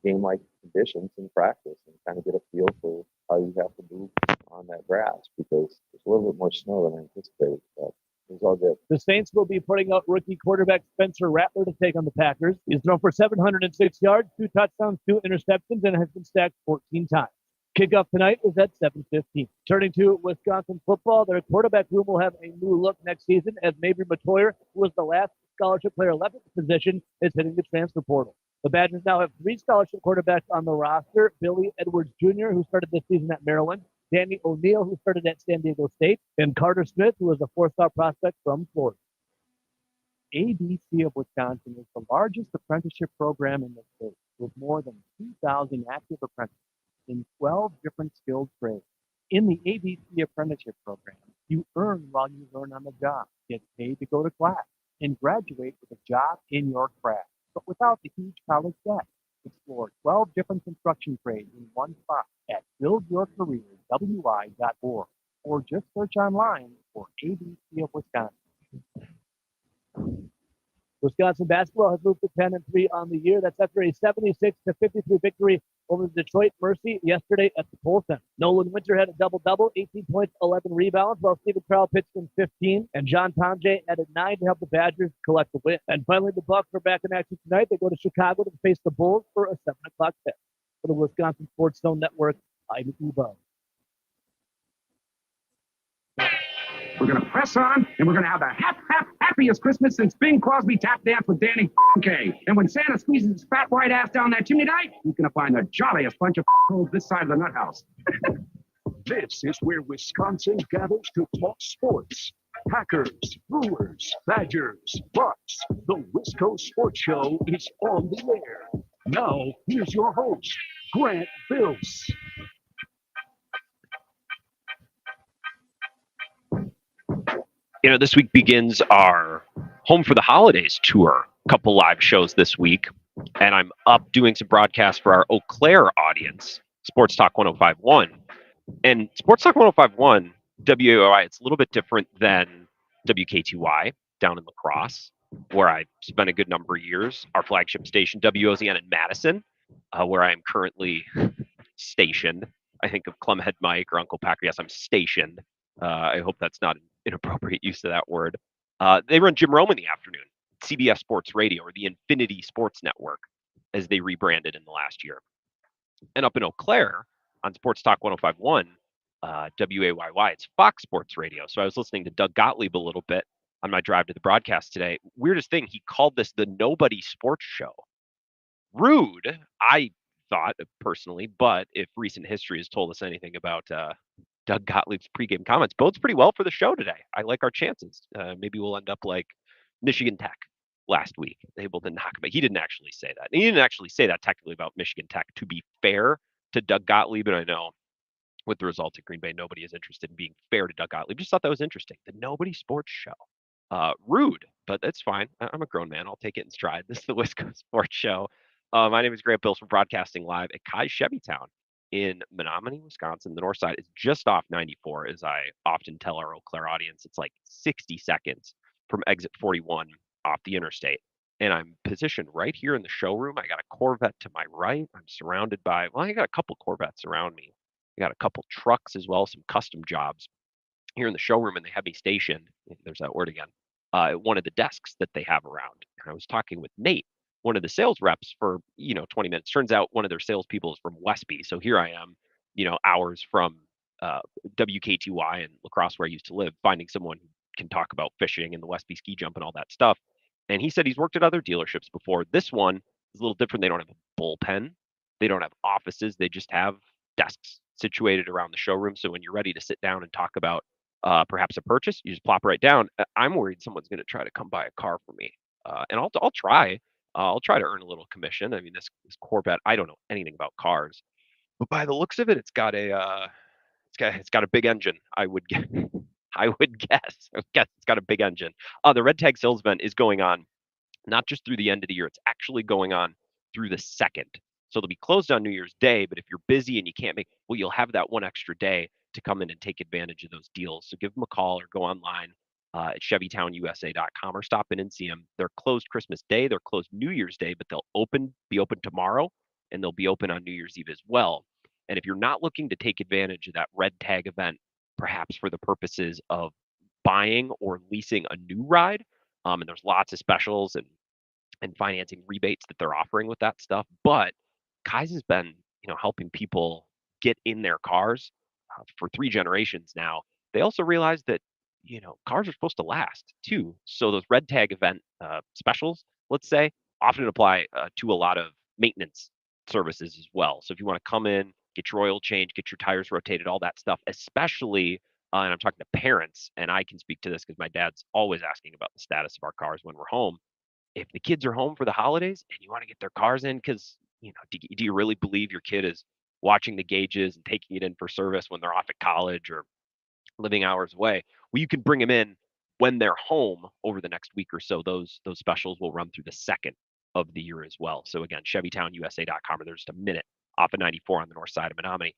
game-like conditions in practice and kind of get a feel for how you have to move on that grass because there's a little bit more snow than I anticipated. But it was all good. The Saints will be putting out rookie quarterback Spencer Rattler to take on the Packers. He's thrown for 706 yards, 2 touchdowns, 2 interceptions, and has been sacked 14 times. Kickoff tonight is at 7:15. Turning to Wisconsin football, their quarterback room will have a new look next season as Mabry Matoyer, who was the last scholarship player left at the position, is hitting the transfer portal. The Badgers now have 3 scholarship quarterbacks on the roster: Billy Edwards Jr., who started this season at Maryland, Danny O'Neal, who started at San Diego State, and Carter Smith, who is a 4-star prospect from Florida. ABC of Wisconsin is the largest apprenticeship program in the state, with more than 2,000 active apprentices in 12 different skilled trades. In the ABC apprenticeship program, you earn while you learn on the job, get paid to go to class, and graduate with a job in your craft, but without the huge college debt. Explore 12 different construction trades in one spot at buildyourcareerwi.org or just search online for ABC of Wisconsin. Wisconsin basketball has moved to 10-3 on the year. That's after a 76-53 victory over the Detroit Mercy yesterday at the Kohl Center. Nolan Winter had a double-double, 18 points, 11 rebounds, while Stephen Crowell pitched in 15, and John Tonje added 9 to help the Badgers collect the win. And finally, the Bucs are back in action tonight. They go to Chicago to face the Bulls for a 7 o'clock tip. For the Wisconsin Sports Zone Network, I'm Ebo. We're going to press on, and we're going to have the happiest Christmas since Bing Crosby tap danced with Danny Kaye. And when Santa squeezes his fat white ass down that chimney night, he's going to find the jolliest bunch of holes this side of the nut house. This is where Wisconsin gathers to talk sports. Packers, Brewers, Badgers, Bucks. The Wisco Sports Show is on the air. Now, here's your host, Grant Bills. This week begins our Home for the Holidays tour. A couple live shows this week, and I'm up doing some broadcasts for our Eau Claire audience, Sports Talk 105.1. And Sports Talk 105.1, WAOI, it's a little bit different than WKTY down in La Crosse, where I spent a good number of years. Our flagship station, WOZN in Madison, where I am currently stationed. I think of Clemhead Mike or Uncle Packer. Yes, I'm stationed. I hope that's not an inappropriate use of that word. They run Jim Rome in the afternoon, CBS Sports Radio, or the Infinity Sports Network, as they rebranded in the last year. And up in Eau Claire, on Sports Talk 105.1, WAYY, it's Fox Sports Radio. So I was listening to Doug Gottlieb a little bit on my drive to the broadcast today. Weirdest thing, he called this the Nobody Sports Show. Rude, I thought personally, but if recent history has told us anything about Doug Gottlieb's pregame comments, bodes pretty well for the show today. I like our chances. Maybe we'll end up like Michigan Tech last week, able to knock him. He didn't actually say that. And he didn't actually say that technically about Michigan Tech, to be fair to Doug Gottlieb. And I know with the results at Green Bay, nobody is interested in being fair to Doug Gottlieb. Just thought that was interesting. The Nobody Sports Show. Rude, but that's fine. I'm a grown man. I'll take it in stride. This is the Wisco Sports Show. My name is Grant Bills from broadcasting live at Kai Chevytown in Menominee, Wisconsin. The north side is just off 94, as I often tell our Eau Claire audience. It's like 60 seconds from exit 41 off the interstate. And I'm positioned right here in the showroom. I got a Corvette to my right. I'm surrounded by, I got a couple Corvettes around me. I got a couple trucks as well, some custom jobs here in the showroom, and they have me stationed, there's that word again, at one of the desks that they have around. And I was talking with Nate, one of the sales reps, for 20 minutes. Turns out one of their salespeople is from Westby, so here I am, hours from WKTY and La Crosse, where I used to live, finding someone who can talk about fishing and the Westby ski jump and all that stuff. And he said he's worked at other dealerships before. This one is a little different. They don't have a bullpen, they don't have offices, they just have desks situated around the showroom. So when you're ready to sit down and talk about perhaps a purchase, you just plop right down. I'm worried someone's going to try to come buy a car for me, and I'll try. I'll try to earn a little commission. I mean, this Corvette, I don't know anything about cars, but by the looks of it, it's got a big engine. I would guess. It's got a big engine. The Red Tag sales event is going on not just through the end of the year. It's actually going on through the 2nd. So they'll be closed on New Year's Day, but if you're busy and you can't you'll have that one extra day to come in and take advantage of those deals. So give them a call or go online at ChevyTownUSA.com or stop in and see them. They're closed Christmas Day, they're closed New Year's Day, but they'll be open tomorrow and they'll be open on New Year's Eve as well. And if you're not looking to take advantage of that red tag event, perhaps for the purposes of buying or leasing a new ride, and there's lots of specials and financing rebates that they're offering with that stuff. But Kai's has been, helping people get in their cars for 3 generations now. They also realized that, cars are supposed to last too. So those red tag event specials, let's say, often apply to a lot of maintenance services as well. So if you want to come in, get your oil changed, get your tires rotated, all that stuff, especially, and I'm talking to parents, and I can speak to this because my dad's always asking about the status of our cars when we're home. If the kids are home for the holidays and you want to get their cars in, because do you really believe your kid is watching the gauges and taking it in for service when they're off at college or living hours away? Well, you can bring them in when they're home over the next week or so. Those specials will run through the second of the year as well. So again, ChevyTownUSA.com, or there's just a minute off of 94 on the north side of Menominee.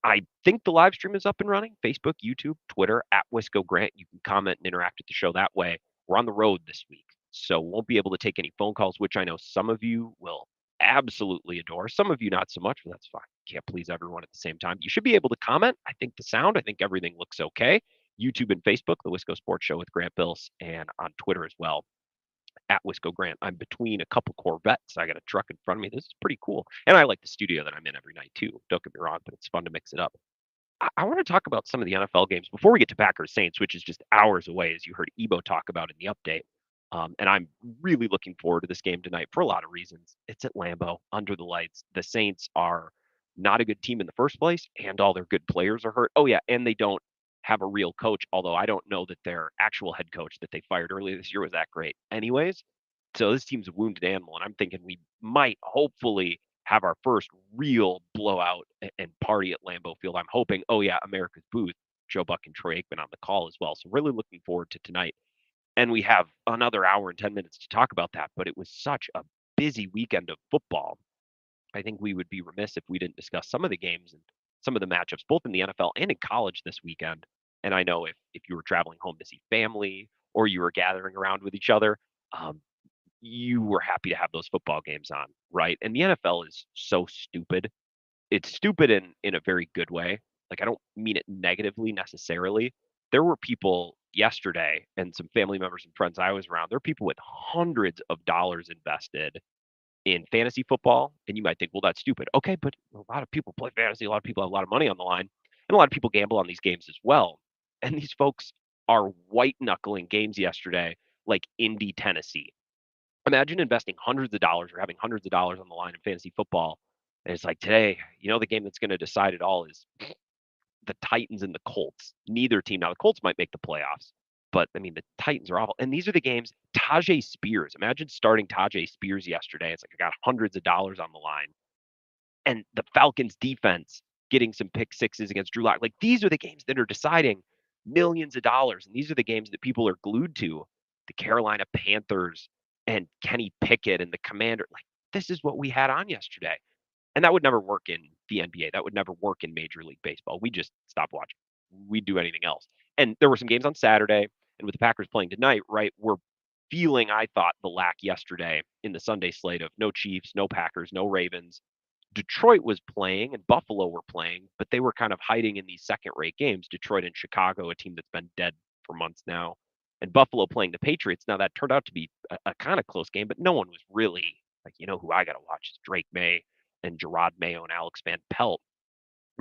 I think the live stream is up and running. Facebook, YouTube, Twitter, at Wisco Grant. You can comment and interact with the show that way. We're on the road this week, so won't be able to take any phone calls, which I know some of you will absolutely adore. Some of you not so much, but that's fine. Can't please everyone at the same time. You should be able to comment. I think I think everything looks okay. YouTube and Facebook, the Wisco Sports Show with Grant Bills, and on Twitter as well, at Wisco Grant. I'm between a couple Corvettes. I got a truck in front of me. This is pretty cool. And I like the studio that I'm in every night too. Don't get me wrong, but it's fun to mix it up. I want to talk about some of the NFL games before we get to Packers Saints, which is just hours away, as you heard Ebo talk about in the update. And I'm really looking forward to this game tonight for a lot of reasons. It's at Lambeau, under the lights. The Saints are not a good team in the first place, and all their good players are hurt. Oh, yeah, and they don't have a real coach, although I don't know that their actual head coach that they fired earlier this year was that great anyways. So this team's a wounded animal, and I'm thinking we might hopefully have our first real blowout and party at Lambeau Field. I'm hoping, oh yeah, America's Booth, Joe Buck and Troy Aikman on the call as well. So really looking forward to tonight. And we have another hour and 10 minutes to talk about that, but it was such a busy weekend of football. I think we would be remiss if we didn't discuss some of the games and some of the matchups, both in the NFL and in college this weekend. And I know if you were traveling home to see family or you were gathering around with each other, you were happy to have those football games on, right? And the NFL is so stupid. It's stupid in a very good way. Like, I don't mean it negatively necessarily. There were people yesterday and some family members and friends I was around. There are people with hundreds of dollars invested in fantasy football. And you might think, well, that's stupid. Okay, but a lot of people play fantasy. A lot of people have a lot of money on the line. And a lot of people gamble on these games as well. And these folks are white knuckling games yesterday like Indy, Tennessee. Imagine investing hundreds of dollars or having hundreds of dollars on the line in fantasy football. And it's like today, the game that's going to decide it all is the Titans and the Colts. Neither team. Now, the Colts might make the playoffs, but I mean, the Titans are awful. And these are the games. Tajay Spears. Imagine starting Tajay Spears yesterday. It's like I got hundreds of dollars on the line. And the Falcons defense getting some pick sixes against Drew Lock. Like, these are the games that are deciding millions of dollars. And these are the games that people are glued to. The Carolina Panthers and Kenny Pickett and the Commander. Like, this is what we had on yesterday. And that would never work in the NBA. That would never work in Major League Baseball. We just stopped watching. We'd do anything else. And there were some games on Saturday. And with the Packers playing tonight, right, we're feeling, I thought, the lack yesterday in the Sunday slate of no Chiefs, no Packers, no Ravens. Detroit was playing and Buffalo were playing, but they were kind of hiding in these second-rate games. Detroit and Chicago, a team that's been dead for months now. And Buffalo playing the Patriots. Now, that turned out to be a kind of close game, but no one was really like, who I got to watch is Drake May and Gerard Mayo and Alex Van Pelt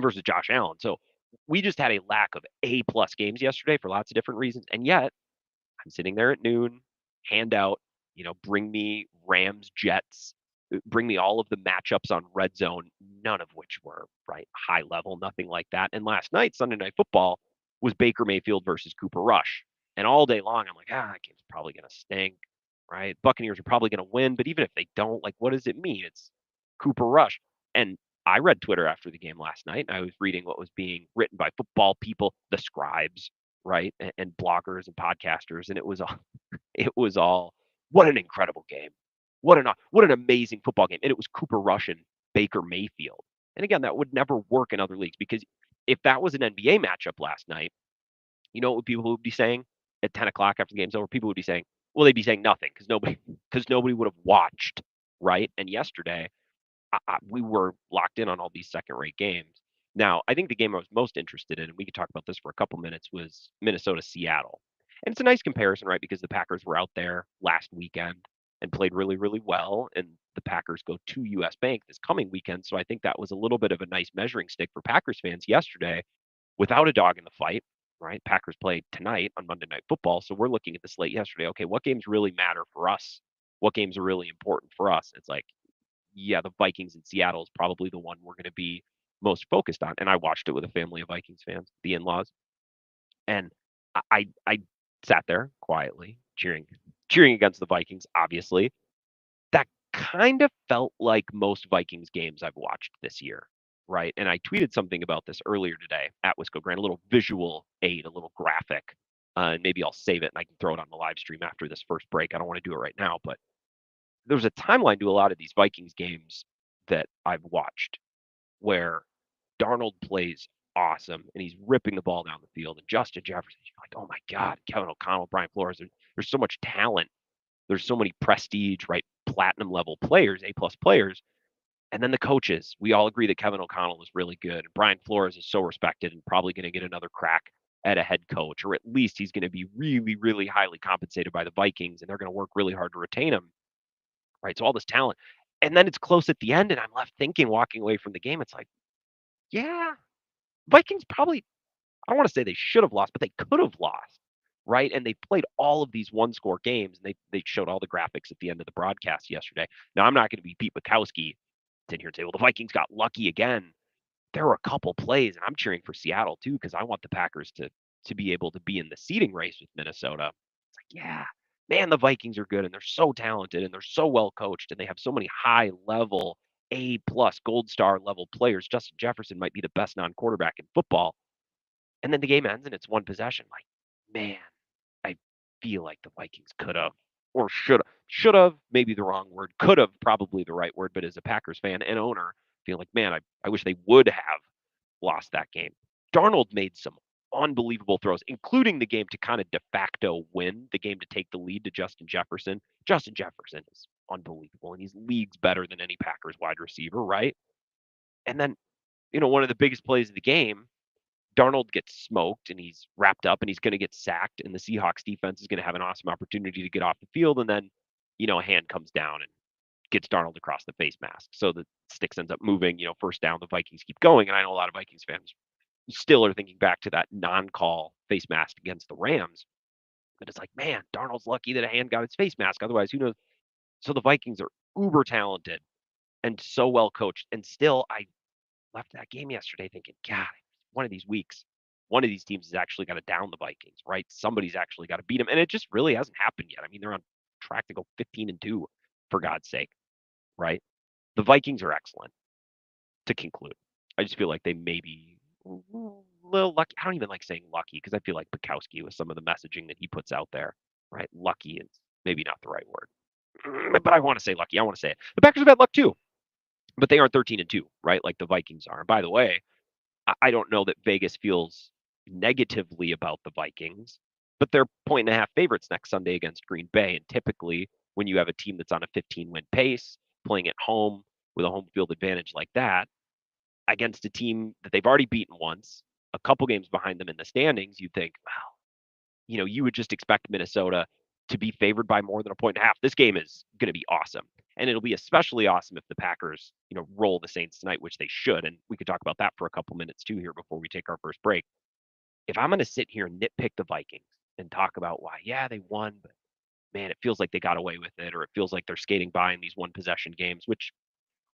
versus Josh Allen. So we just had a lack of A-plus games yesterday for lots of different reasons. And yet, I'm sitting there at noon, handout, bring me Rams, Jets, bring me all of the matchups on Red Zone, none of which were, right, high level, nothing like that. And last night, Sunday Night Football, was Baker Mayfield versus Cooper Rush. And all day long, I'm like, that game's probably going to stink, right? Buccaneers are probably going to win, but even if they don't, like, what does it mean? It's Cooper Rush. And I read Twitter after the game last night, and I was reading what was being written by football people, the scribes, right, and bloggers and podcasters, and it was all, what an incredible game. What an amazing football game. And it was Cooper Rush and Baker Mayfield. And again, that would never work in other leagues, because if that was an NBA matchup last night, what people would be saying at 10 o'clock after the game's over? People would be saying, well, they'd be saying nothing because nobody would have watched, right? And yesterday, we were locked in on all these second-rate games. Now, I think the game I was most interested in, and we could talk about this for a couple minutes, was Minnesota-Seattle. And it's a nice comparison, right? Because the Packers were out there last weekend and played really, really well. And the Packers go to US Bank this coming weekend. So I think that was a little bit of a nice measuring stick for Packers fans yesterday without a dog in the fight, right? Packers play tonight on Monday Night Football. So we're looking at the slate yesterday. Okay, what games really matter for us? What games are really important for us? It's like, yeah, the Vikings in Seattle is probably the one we're going to be most focused on. And I watched it with a family of Vikings fans, the in-laws, and I sat there quietly cheering against the Vikings. Obviously, that kind of felt like most Vikings games I've watched this year, right? And I tweeted something about this earlier today at Wisco Grant, a little visual aid, a little graphic. And maybe I'll save it and I can throw it on the live stream after this first break. I don't want to do it right now, but there's a timeline to a lot of these Vikings games that I've watched where Darnold plays awesome and he's ripping the ball down the field. And Justin Jefferson, you're like, oh my God, Kevin O'Connell, Brian Flores, there's so much talent. There's so many prestige, right? Platinum level players, A+ players. And then the coaches, we all agree that Kevin O'Connell is really good. And Brian Flores is so respected and probably going to get another crack at a head coach, or at least he's going to be really, really highly compensated by the Vikings and they're going to work really hard to retain him. Right. So all this talent. And then it's close at the end, and I'm left thinking, walking away from the game, it's like, yeah, Vikings probably, I don't want to say they should have lost, but they could have lost. Right. And they played all of these one score games, and they showed all the graphics at the end of the broadcast yesterday. Now, I'm not going to be Pete Bukowski sitting here and say, well, the Vikings got lucky again. There were a couple plays, and I'm cheering for Seattle too, because I want the Packers to be able to be in the seeding race with Minnesota. It's like, yeah, man, the Vikings are good and they're so talented and they're so well coached and they have so many high level A+ gold star level players. Justin Jefferson might be the best non-quarterback in football. And then the game ends and it's one possession. Like, man, I feel like the Vikings could have or should have, maybe the wrong word, could have, probably the right word, but as a Packers fan and owner, feel like, man, I wish they would have lost that game. Darnold made some unbelievable throws, including the game to kind of de facto win the game to take the lead to Justin Jefferson. Justin Jefferson is unbelievable, and he's leagues better than any Packers wide receiver, right? And then, one of the biggest plays of the game, Darnold gets smoked and he's wrapped up and he's going to get sacked, and the Seahawks defense is going to have an awesome opportunity to get off the field. And then, a hand comes down and gets Darnold across the face mask. So the sticks ends up moving, first down, the Vikings keep going. And I know a lot of Vikings fans still are thinking back to that non-call face mask against the Rams. But it's like, man, Darnold's lucky that a hand got his face mask. Otherwise, who knows? So the Vikings are uber talented and so well coached. And still, I left that game yesterday thinking, God, one of these weeks, one of these teams has actually got to down the Vikings, right? Somebody's actually got to beat them. And it just really hasn't happened yet. I mean, they're on track to go 15-2, for God's sake, right? The Vikings are excellent. To conclude, I just feel like they may be a little lucky. I don't even like saying lucky because I feel like Bukowski with some of the messaging that he puts out there, right? Lucky is maybe not the right word, but I want to say lucky. I want to say it. The Packers have had luck too, but they aren't 13-2, right? Like the Vikings are. And by the way, I don't know that Vegas feels negatively about the Vikings, but they're 1.5 favorites next Sunday against Green Bay. And typically, when you have a team that's on a 15-win pace, playing at home with a home field advantage like that, against a team that they've already beaten once, a couple games behind them in the standings, you think, wow, you would just expect Minnesota to be favored by more than 1.5. This game is going to be awesome. And it'll be especially awesome if the Packers, roll the Saints tonight, which they should. And we could talk about that for a couple minutes too here before we take our first break. If I'm going to sit here and nitpick the Vikings and talk about why, yeah, they won, but man, it feels like they got away with it, or it feels like they're skating by in these one possession games, which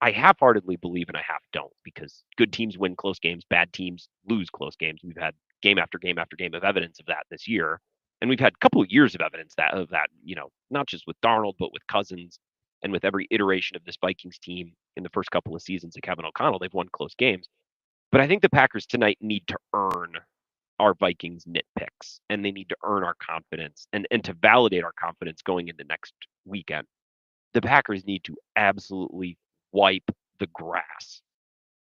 I half-heartedly believe and I half don't, because good teams win close games, bad teams lose close games. We've had game after game after game of evidence of that this year. And we've had a couple of years of evidence of that, not just with Darnold, but with Cousins and with every iteration of this Vikings team in the first couple of seasons of Kevin O'Connell. They've won close games. But I think the Packers tonight need to earn our Vikings nitpicks, and they need to earn our confidence and to validate our confidence going into next weekend. The Packers need to absolutely wipe the grass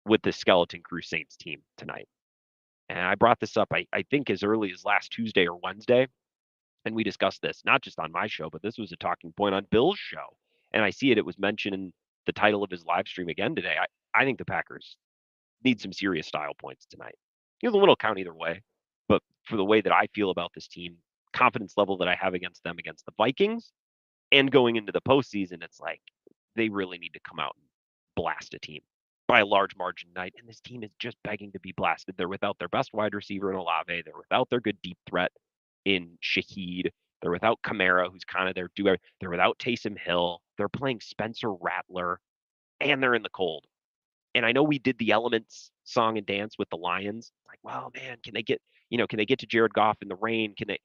with the Skeleton Crew Saints team tonight. And I brought this up, I think, as early as last Tuesday or Wednesday. And we discussed this, not just on my show, but this was a talking point on Bill's show. And I see it was mentioned the title of his live stream again today. I think the Packers need some serious style points tonight. The one will count either way, but for the way that I feel about this team, confidence level that I have against them against the Vikings, and going into the postseason, it's like they really need to come out and blast a team by a large margin tonight. And this team is just begging to be blasted. They're without their best wide receiver in Olave. They're without their good deep threat in Shaheed. They're without Kamara, who's kind of their do. They're without Taysom Hill. They're playing Spencer Rattler, and they're in the cold. And I know we did the Elements song and dance with the Lions. Like, well, man, can they get to Jared Goff in the rain? Can they?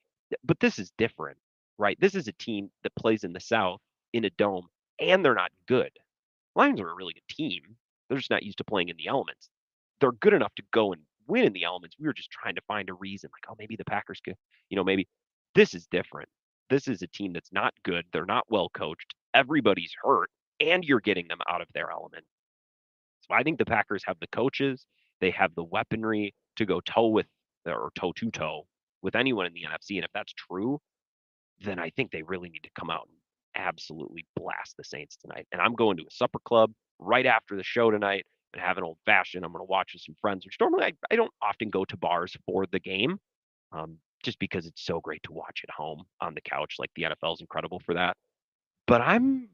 But this is different, right? This is a team that plays in the South in a dome, and they're not good. Lions are a really good team. They're just not used to playing in the elements. They're good enough to go and win in the elements. We were just trying to find a reason, like, oh, maybe the Packers could, maybe this is different. This is a team that's not good. They're not well coached. Everybody's hurt, and you're getting them out of their element. So I think the Packers have the coaches, they have the weaponry to go toe to toe with anyone in the NFC. And if that's true, then I think they really need to come out and absolutely blast the Saints tonight. And I'm going to a supper club right after the show tonight and have an old fashioned. I'm going to watch with some friends, which normally I don't often go to bars for the game, just because it's so great to watch at home on the couch. Like the NFL is incredible for that. But I'm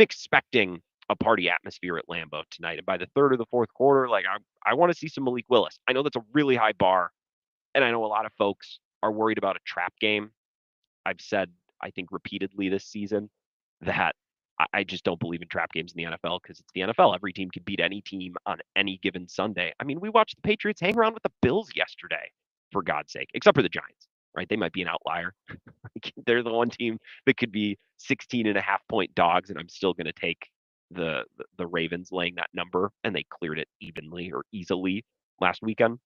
expecting a party atmosphere at Lambeau tonight. And by the third or the fourth quarter, like I want to see some Malik Willis. I know that's a really high bar, and I know a lot of folks are worried about a trap game. I've said, I think repeatedly this season, that I just don't believe in trap games in the NFL because it's the NFL. Every team can beat any team on any given Sunday. I mean, we watched the Patriots hang around with the Bills yesterday, for God's sake, except for the Giants, right? They might be an outlier. They're the one team that could be 16.5-point dogs, and I'm still going to take the Ravens laying that number, and they cleared it evenly or easily last weekend.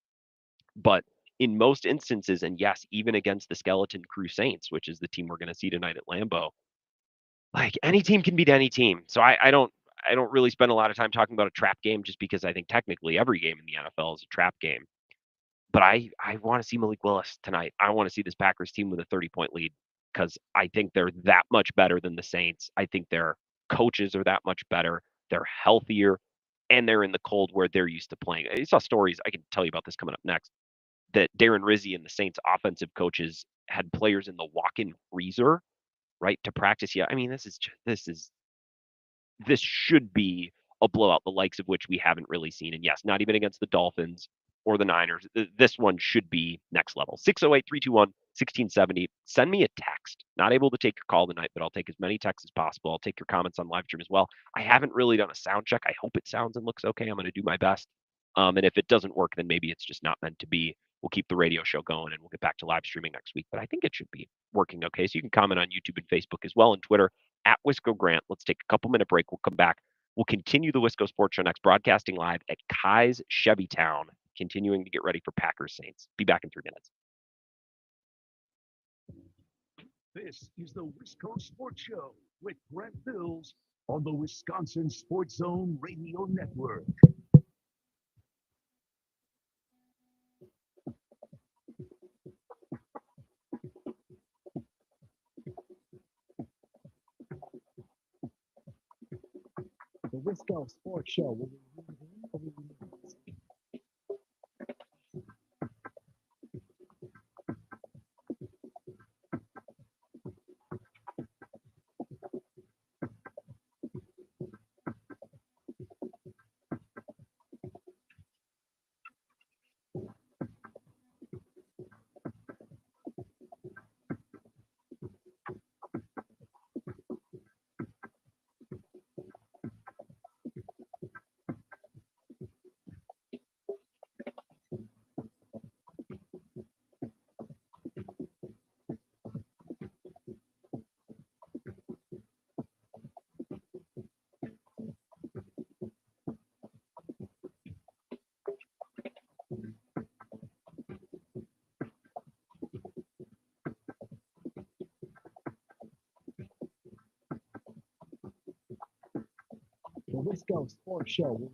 But in most instances, and yes, even against the Skeleton Crew Saints, which is the team we're going to see tonight at Lambeau, like any team can beat any team. So I don't really spend a lot of time talking about a trap game just because I think technically every game in the NFL is a trap game. But I want to see Malik Willis tonight. I want to see this Packers team with a 30-point lead because I think they're that much better than the Saints. I think their coaches are that much better. They're healthier, and they're in the cold where they're used to playing. I saw stories, I can tell you about this coming up next, that Darren Rizzi and the Saints offensive coaches had players in the walk-in freezer, right, to practice. Yeah, I mean, this should be a blowout, the likes of which we haven't really seen. And yes, not even against the Dolphins or the Niners. This one should be next level. 608-321-1670. Send me a text. Not able to take your call tonight, but I'll take as many texts as possible. I'll take your comments on live stream as well. I haven't really done a sound check. I hope it sounds and looks okay. I'm going to do my best. And if it doesn't work, then maybe it's just not meant to be. We'll keep the radio show going and we'll get back to live streaming next week. But I think it should be working okay. So you can comment on YouTube and Facebook as well, and Twitter at Wisco Grant. Let's take a couple minute break. We'll come back. We'll continue the Wisco Sports Show next, broadcasting live at Kai's Chevytown, continuing to get ready for Packers Saints. Be back in 3 minutes. This is the Wisco Sports Show with Brent Bills on the Wisconsin Sports Zone Radio Network. The Wisco Sports Show. The Wisco Sports Show.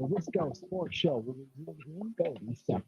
The Wisco Sports Show will resume in 30 seconds.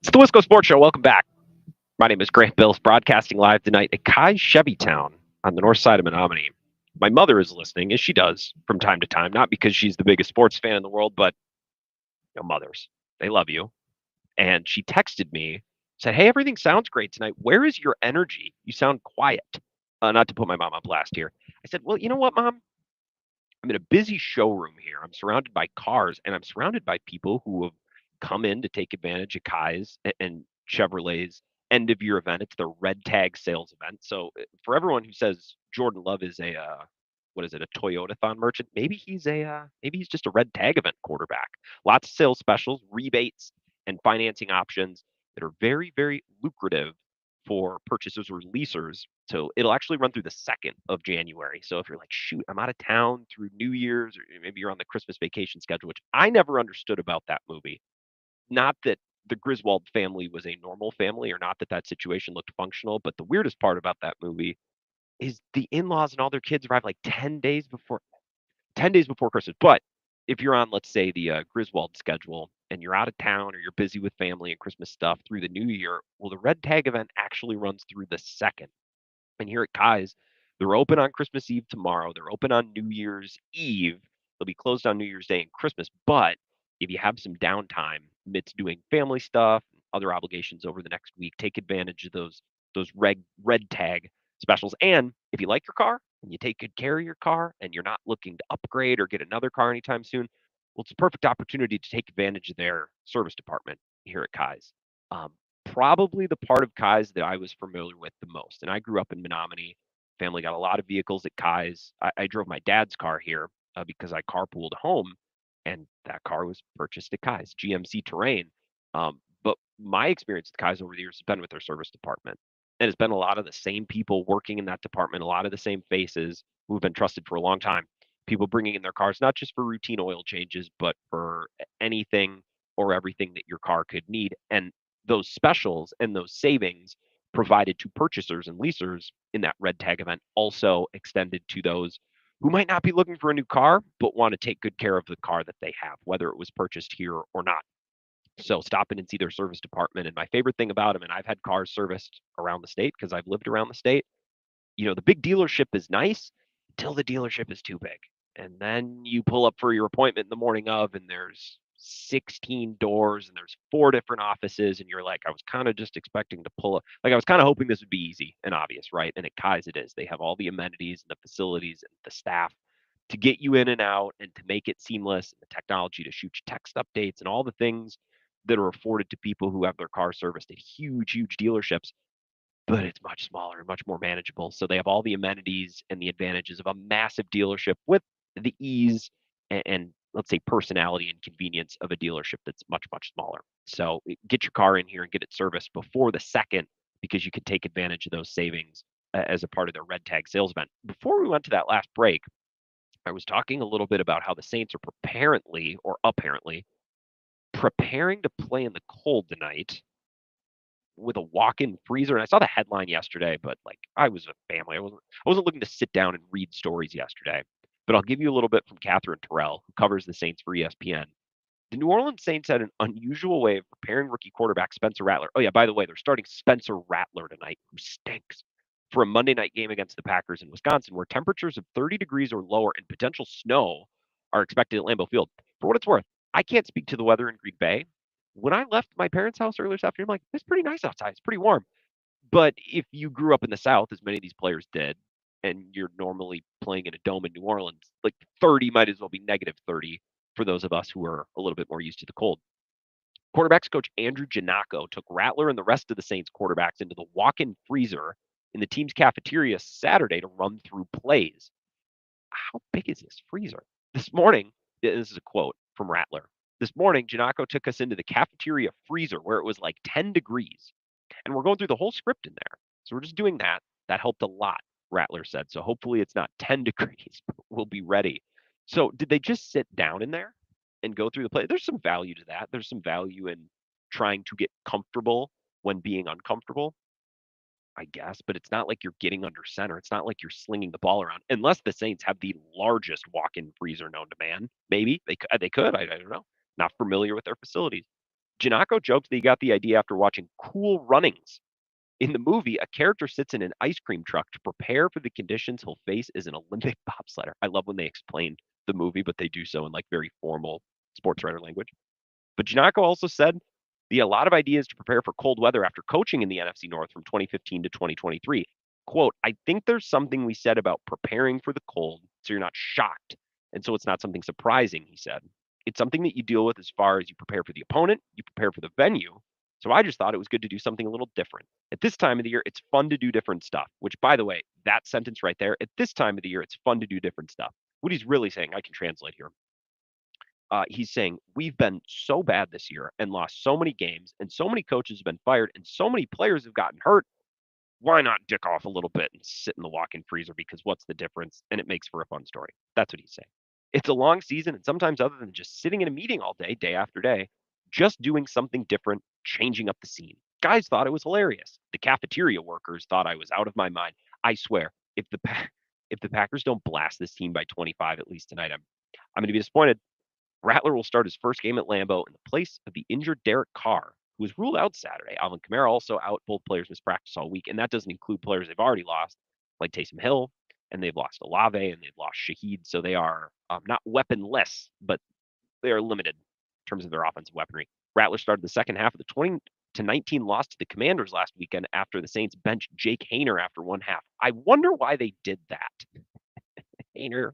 It's the Wisco Sports Show. Welcome back. My name is Grant Bills, broadcasting live tonight at Kai's Chevytown on the north side of Menominee. My mother is listening, as she does from time to time, not because she's the biggest sports fan in the world, but mothers, they love you. And she texted me, said, "Hey, everything sounds great tonight. Where is your energy? You sound quiet." Not to put my mom on blast here. I said, "Well, you know what, Mom? I'm in a busy showroom here. I'm surrounded by cars, and I'm surrounded by people who have come in to take advantage of Kai's and Chevrolet's end of year event. It's their red tag sales event. So for everyone who says Jordan Love is a what is it, a Toyotathon merchant? Maybe he's just a red tag event quarterback. Lots of sales specials, rebates, and financing options that are very, very lucrative for purchasers or leasers. So it'll actually run through the 2nd of January. So if you're like, shoot, I'm out of town through New Year's, or maybe you're on the Christmas vacation schedule, which I never understood about that movie. Not that the Griswold family was a normal family, or not that that situation looked functional, but the weirdest part about that movie is the in-laws and all their kids arrive like 10 days before Christmas. But if you're on, let's say, the Griswold schedule and you're out of town or you're busy with family and Christmas stuff through the new year, well, the red tag event actually runs through the 2nd. And here at Kai's, they're open on Christmas Eve tomorrow. They're open on New Year's Eve. They'll be closed on New Year's Day and Christmas. But if you have some downtime amidst doing family stuff, other obligations over the next week, take advantage of those red tag specials. And if you like your car and you take good care of your car and you're not looking to upgrade or get another car anytime soon, well, it's a perfect opportunity to take advantage of their service department here at Kai's. Probably the part of Kai's that I was familiar with the most. And I grew up in Menominee. Family got a lot of vehicles at Kai's. I drove my dad's car here because I carpooled home, and that car was purchased at Kai's, GMC Terrain. But my experience with Kai's over the years has been with their service department. And it's been a lot of the same people working in that department, a lot of the same faces who've been trusted for a long time. People bringing in their cars, not just for routine oil changes, but for anything or everything that your car could need. And those specials and those savings provided to purchasers and leasers in that red tag event also extended to those who might not be looking for a new car, but want to take good care of the car that they have, whether it was purchased here or not. So stop in and see their service department. And my favorite thing about them, and I've had cars serviced around the state because I've lived around the state, the big dealership is nice until the dealership is too big. And then you pull up for your appointment in the morning of, and there's 16 doors and there's 4 different offices. And you're like, I was kind of just expecting to pull up. Like, I was kind of hoping this would be easy and obvious, right? And at Kai's it is. They have all the amenities and the facilities and the staff to get you in and out and to make it seamless, and the technology to shoot you text updates and all the things that are afforded to people who have their car serviced at huge, huge dealerships. But it's much smaller and much more manageable. So they have all the amenities and the advantages of a massive dealership with the ease and let's say personality and convenience of a dealership that's much, much smaller. So get your car in here and get it serviced before the 2nd, because you can take advantage of those savings as a part of their red tag sales event. Before we went to that last break, I was talking a little bit about how the Saints are apparently preparing to play in the cold tonight with a walk-in freezer. And I saw the headline yesterday, but like, I was a family. I wasn't looking to sit down and read stories yesterday. But I'll give you a little bit from Catherine Terrell, who covers the Saints for ESPN. The New Orleans Saints had an unusual way of preparing rookie quarterback Spencer Rattler. Oh yeah, by the way, they're starting Spencer Rattler tonight, who stinks, for a Monday night game against the Packers in Wisconsin, where temperatures of 30 degrees or lower and potential snow are expected at Lambeau Field. For what it's worth, I can't speak to the weather in Green Bay. When I left my parents' house earlier this afternoon, I'm like, it's pretty nice outside. It's pretty warm. But if you grew up in the South, as many of these players did, and you're normally playing in a dome in New Orleans, like 30 might as well be negative 30 for those of us who are a little bit more used to the cold. Quarterbacks coach Andrew Janocko took Rattler and the rest of the Saints quarterbacks into the walk-in freezer in the team's cafeteria Saturday to run through plays. How big is this freezer? This morning, this is a quote from Rattler. This morning, Janocko took us into the cafeteria freezer where it was like 10 degrees. And we're going through the whole script in there. So we're just doing that. That helped a lot, Rattler said. So hopefully it's not 10 degrees, but we'll be ready. So did they just sit down in there and go through the play? There's some value to that. There's some value in trying to get comfortable when being uncomfortable, I guess, but it's not like you're getting under center. It's not like you're slinging the ball around, unless the Saints have the largest walk-in freezer known to man. Maybe they could. I don't know. Not familiar with their facilities. Janocko jokes that he got the idea after watching Cool Runnings. In the movie, a character sits in an ice cream truck to prepare for the conditions he'll face as an Olympic bobsledder. I love when they explain the movie, but they do so in like very formal sports writer language. But Janocko also said he had a lot of ideas to prepare for cold weather after coaching in the NFC North from 2015 to 2023. Quote, I think there's something we said about preparing for the cold so you're not shocked. And so it's not something surprising, he said. It's something that you deal with as far as you prepare for the opponent, you prepare for the venue. So I just thought it was good to do something a little different. At this time of the year, it's fun to do different stuff, which, by the way, that sentence right there, at this time of the year, it's fun to do different stuff. What he's really saying, I can translate here. He's saying, we've been so bad this year and lost so many games, and so many coaches have been fired, and so many players have gotten hurt. Why not dick off a little bit and sit in the walk-in freezer? Because what's the difference? And it makes for a fun story. That's what he's saying. It's a long season, and sometimes other than just sitting in a meeting all day, day after day, just doing something different, changing up the scene. Guys thought it was hilarious. The cafeteria workers thought I was out of my mind. I swear, if the Packers don't blast this team by 25 at least tonight, I'm going to be disappointed. Rattler will start his first game at Lambeau in the place of the injured Derek Carr, who was ruled out Saturday. Alvin Kamara also out. Both players missed practice all week, and that doesn't include players they've already lost, like Taysom Hill, and they've lost Olave, and they've lost Shaheed. So they are not weaponless, but they are limited in terms of their offensive weaponry. Rattler started the second half of the 20-19 loss to the Commanders last weekend after the Saints benched Jake Haener after one half. I wonder why they did that. Haener,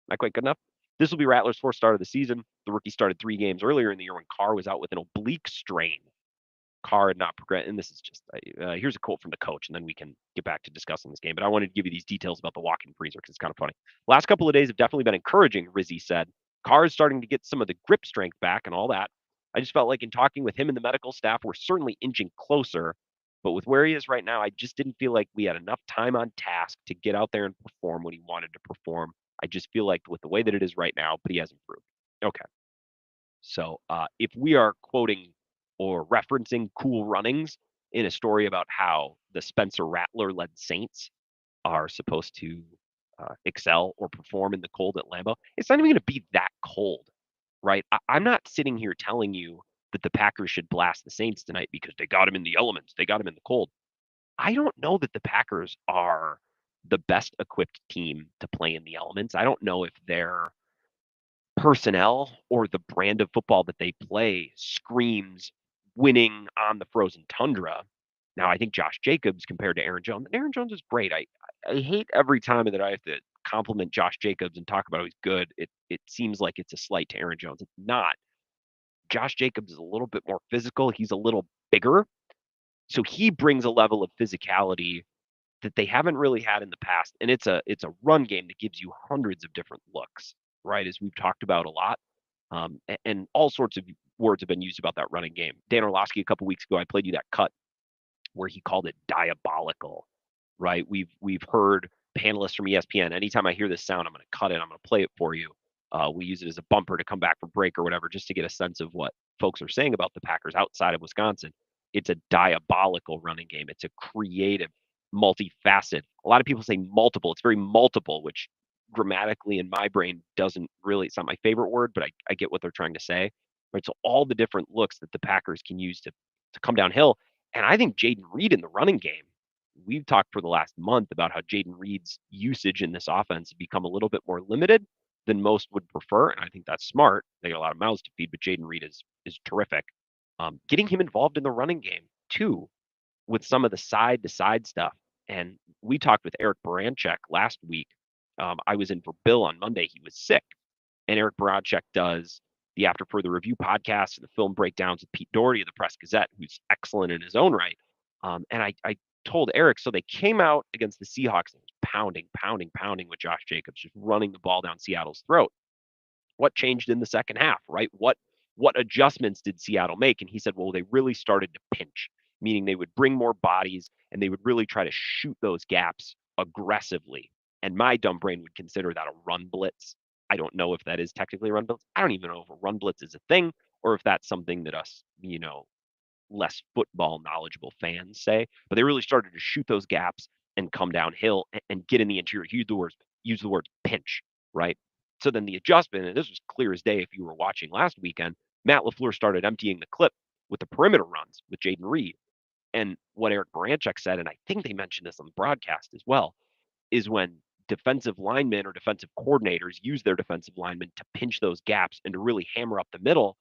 not quite good enough. This will be Rattler's fourth start of the season. The rookie started 3 games earlier in the year when Carr was out with an oblique strain. Carr had not progressed, and this is just here's a quote from the coach, and then we can get back to discussing this game. But I wanted to give you these details about the walk-in freezer because it's kind of funny. Last couple of days have definitely been encouraging, Rizzi said. Carr is starting to get some of the grip strength back and all that. I just felt like in talking with him and the medical staff, we're certainly inching closer. But with where he is right now, I just didn't feel like we had enough time on task to get out there and perform what he wanted to perform. I just feel like with the way that it is right now, but he has improved. Okay. So if we are quoting or referencing Cool Runnings in a story about how the Spencer Rattler-led Saints are supposed to excel or perform in the cold at Lambeau, it's not even going to be that cold, right? I'm not sitting here telling you that the Packers should blast the Saints tonight because they got him in the elements. They got him in the cold. I don't know that the Packers are the best equipped team to play in the elements. I don't know if their personnel or the brand of football that they play screams winning on the frozen tundra. Now, I think Josh Jacobs compared to Aaron Jones, and Aaron Jones is great. I hate every time that I have to compliment Josh Jacobs and talk about how he's good. It seems like it's a slight to Aaron Jones. It's not. Josh Jacobs is a little bit more physical. He's a little bigger. So he brings a level of physicality that they haven't really had in the past. And it's a run game that gives you hundreds of different looks, right? As we've talked about a lot. And all sorts of words have been used about that running game. Dan Orlovsky, a couple weeks ago, I played you that cut where he called it diabolical, right? We've heard panelists from ESPN. Anytime I hear this sound, I'm going to cut it. I'm going to play it for you. We use it as a bumper to come back for break or whatever, just to get a sense of what folks are saying about the Packers outside of Wisconsin. It's a diabolical running game. It's a creative, multifaceted. A lot of people say multiple. It's very multiple, which grammatically in my brain doesn't really, it's not my favorite word, but I get what they're trying to say. Right. So all the different looks that the Packers can use to come downhill. And I think Jayden Reed in the running game, we've talked for the last month about how Jayden Reed's usage in this offense has become a little bit more limited than most would prefer. And I think that's smart. They got a lot of mouths to feed, but Jayden Reed is terrific. Getting him involved in the running game too, with some of the side to side stuff. And we talked with Eric Baranchek last week. I was in for Bill on Monday. He was sick. And Eric Baranchek does the After Further Review podcast and the film breakdowns with Pete Doherty of the Press Gazette, who's excellent in his own right. And I told Eric, so they came out against the Seahawks and was pounding with Josh Jacobs, just running the ball down Seattle's throat. What changed in the second half, right? What adjustments did Seattle make? And he said, well, they really started to pinch, meaning they would bring more bodies and they would really try to shoot those gaps aggressively. And my dumb brain would consider that a run blitz. I don't know if that is technically a run blitz. I don't even know if a run blitz is a thing or if that's something that us, less football knowledgeable fans say. But they really started to shoot those gaps and come downhill and get in the interior. Use the word pinch, right? So then the adjustment, and this was clear as day if you were watching last weekend, Matt LaFleur started emptying the clip with the perimeter runs with Jaden Reed. And what Eric Baranchuk said, and I think they mentioned this on the broadcast as well, is when defensive linemen or defensive coordinators use their defensive linemen to pinch those gaps and to really hammer up the middle,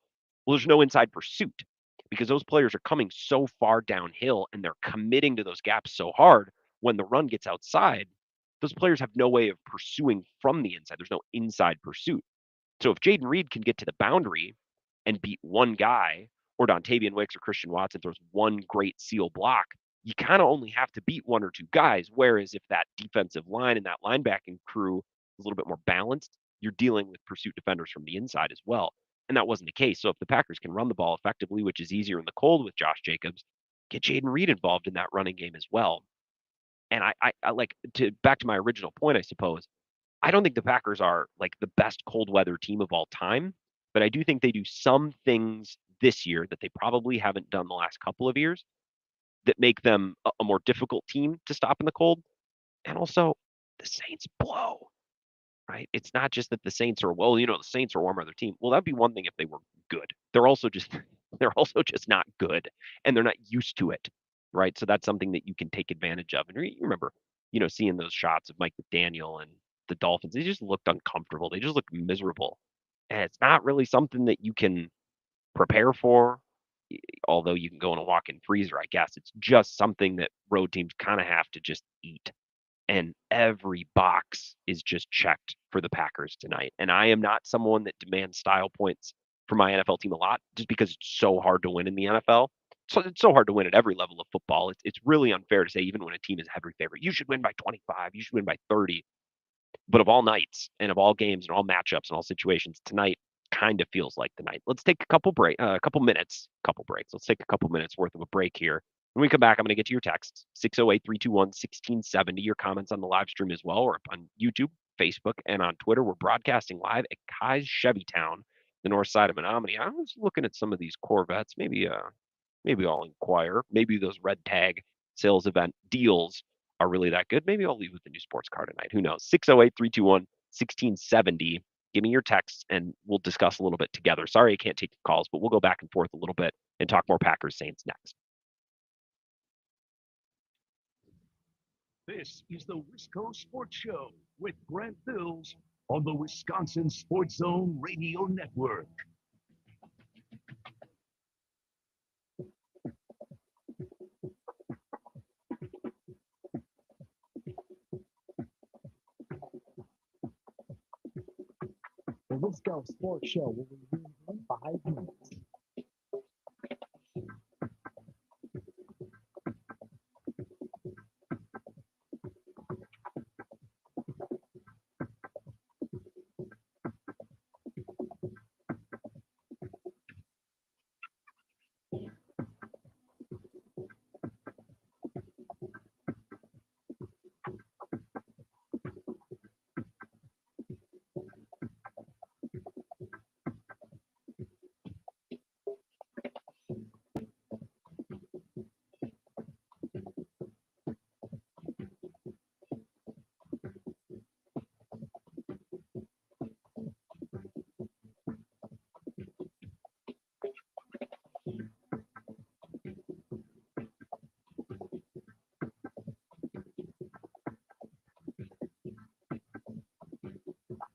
well, there's no inside pursuit because those players are coming so far downhill and they're committing to those gaps so hard. When the run gets outside, those players have no way of pursuing from the inside. There's no inside pursuit. So if Jaden Reed can get to the boundary and beat one guy, or Dontavian Wicks or Christian Watson throws one great seal block, you kind of only have to beat one or two guys. Whereas if that defensive line and that linebacking crew is a little bit more balanced, you're dealing with pursuit defenders from the inside as well. And that wasn't the case. So if the Packers can run the ball effectively, which is easier in the cold with Josh Jacobs, get Jaden Reed involved in that running game as well. And I like to back to my original point, I suppose. I don't think the Packers are like the best cold weather team of all time, but I do think they do some things this year that they probably haven't done the last couple of years that make them a more difficult team to stop in the cold. And also, the Saints blow, right? It's not just that the Saints are, well, the Saints are a warm weather team. Well, that'd be one thing if they were good. They're also just not good, and they're not used to it, right? So that's something that you can take advantage of. And you remember, seeing those shots of Mike McDaniel and the Dolphins, they just looked uncomfortable. They just looked miserable. And it's not really something that you can prepare for, although you can go in a walk-in freezer, I guess. It's just something that road teams kind of have to just eat. And every box is just checked for the Packers tonight. And I am not someone that demands style points for my NFL team a lot, just because it's so hard to win in the NFL. So it's so hard to win at every level of football. It's really unfair to say, even when a team is heavy favorite, you should win by 25, you should win by 30. But of all nights and of all games and all matchups and all situations, tonight kind of feels like the night. Let's take a couple breaks. Let's take a couple minutes worth of a break here. When we come back, I'm going to get to your texts, 608-321-1670, your comments on the live stream as well, or on YouTube, Facebook, and on Twitter. We're broadcasting live at Kai's Chevytown, the north side of Menominee. I was looking at some of these Corvettes. Maybe I'll inquire. Maybe those red tag sales event deals are really that good. Maybe I'll leave with the new sports car tonight. Who knows? 608-321-1670. Give me your texts and we'll discuss a little bit together. Sorry I can't take your calls, but we'll go back and forth a little bit and talk more Packers Saints next. This is the Wisco Sports Show with Grant Bills on the Wisconsin Sports Zone Radio Network. The Wisco Sports Show will resume in 5 minutes.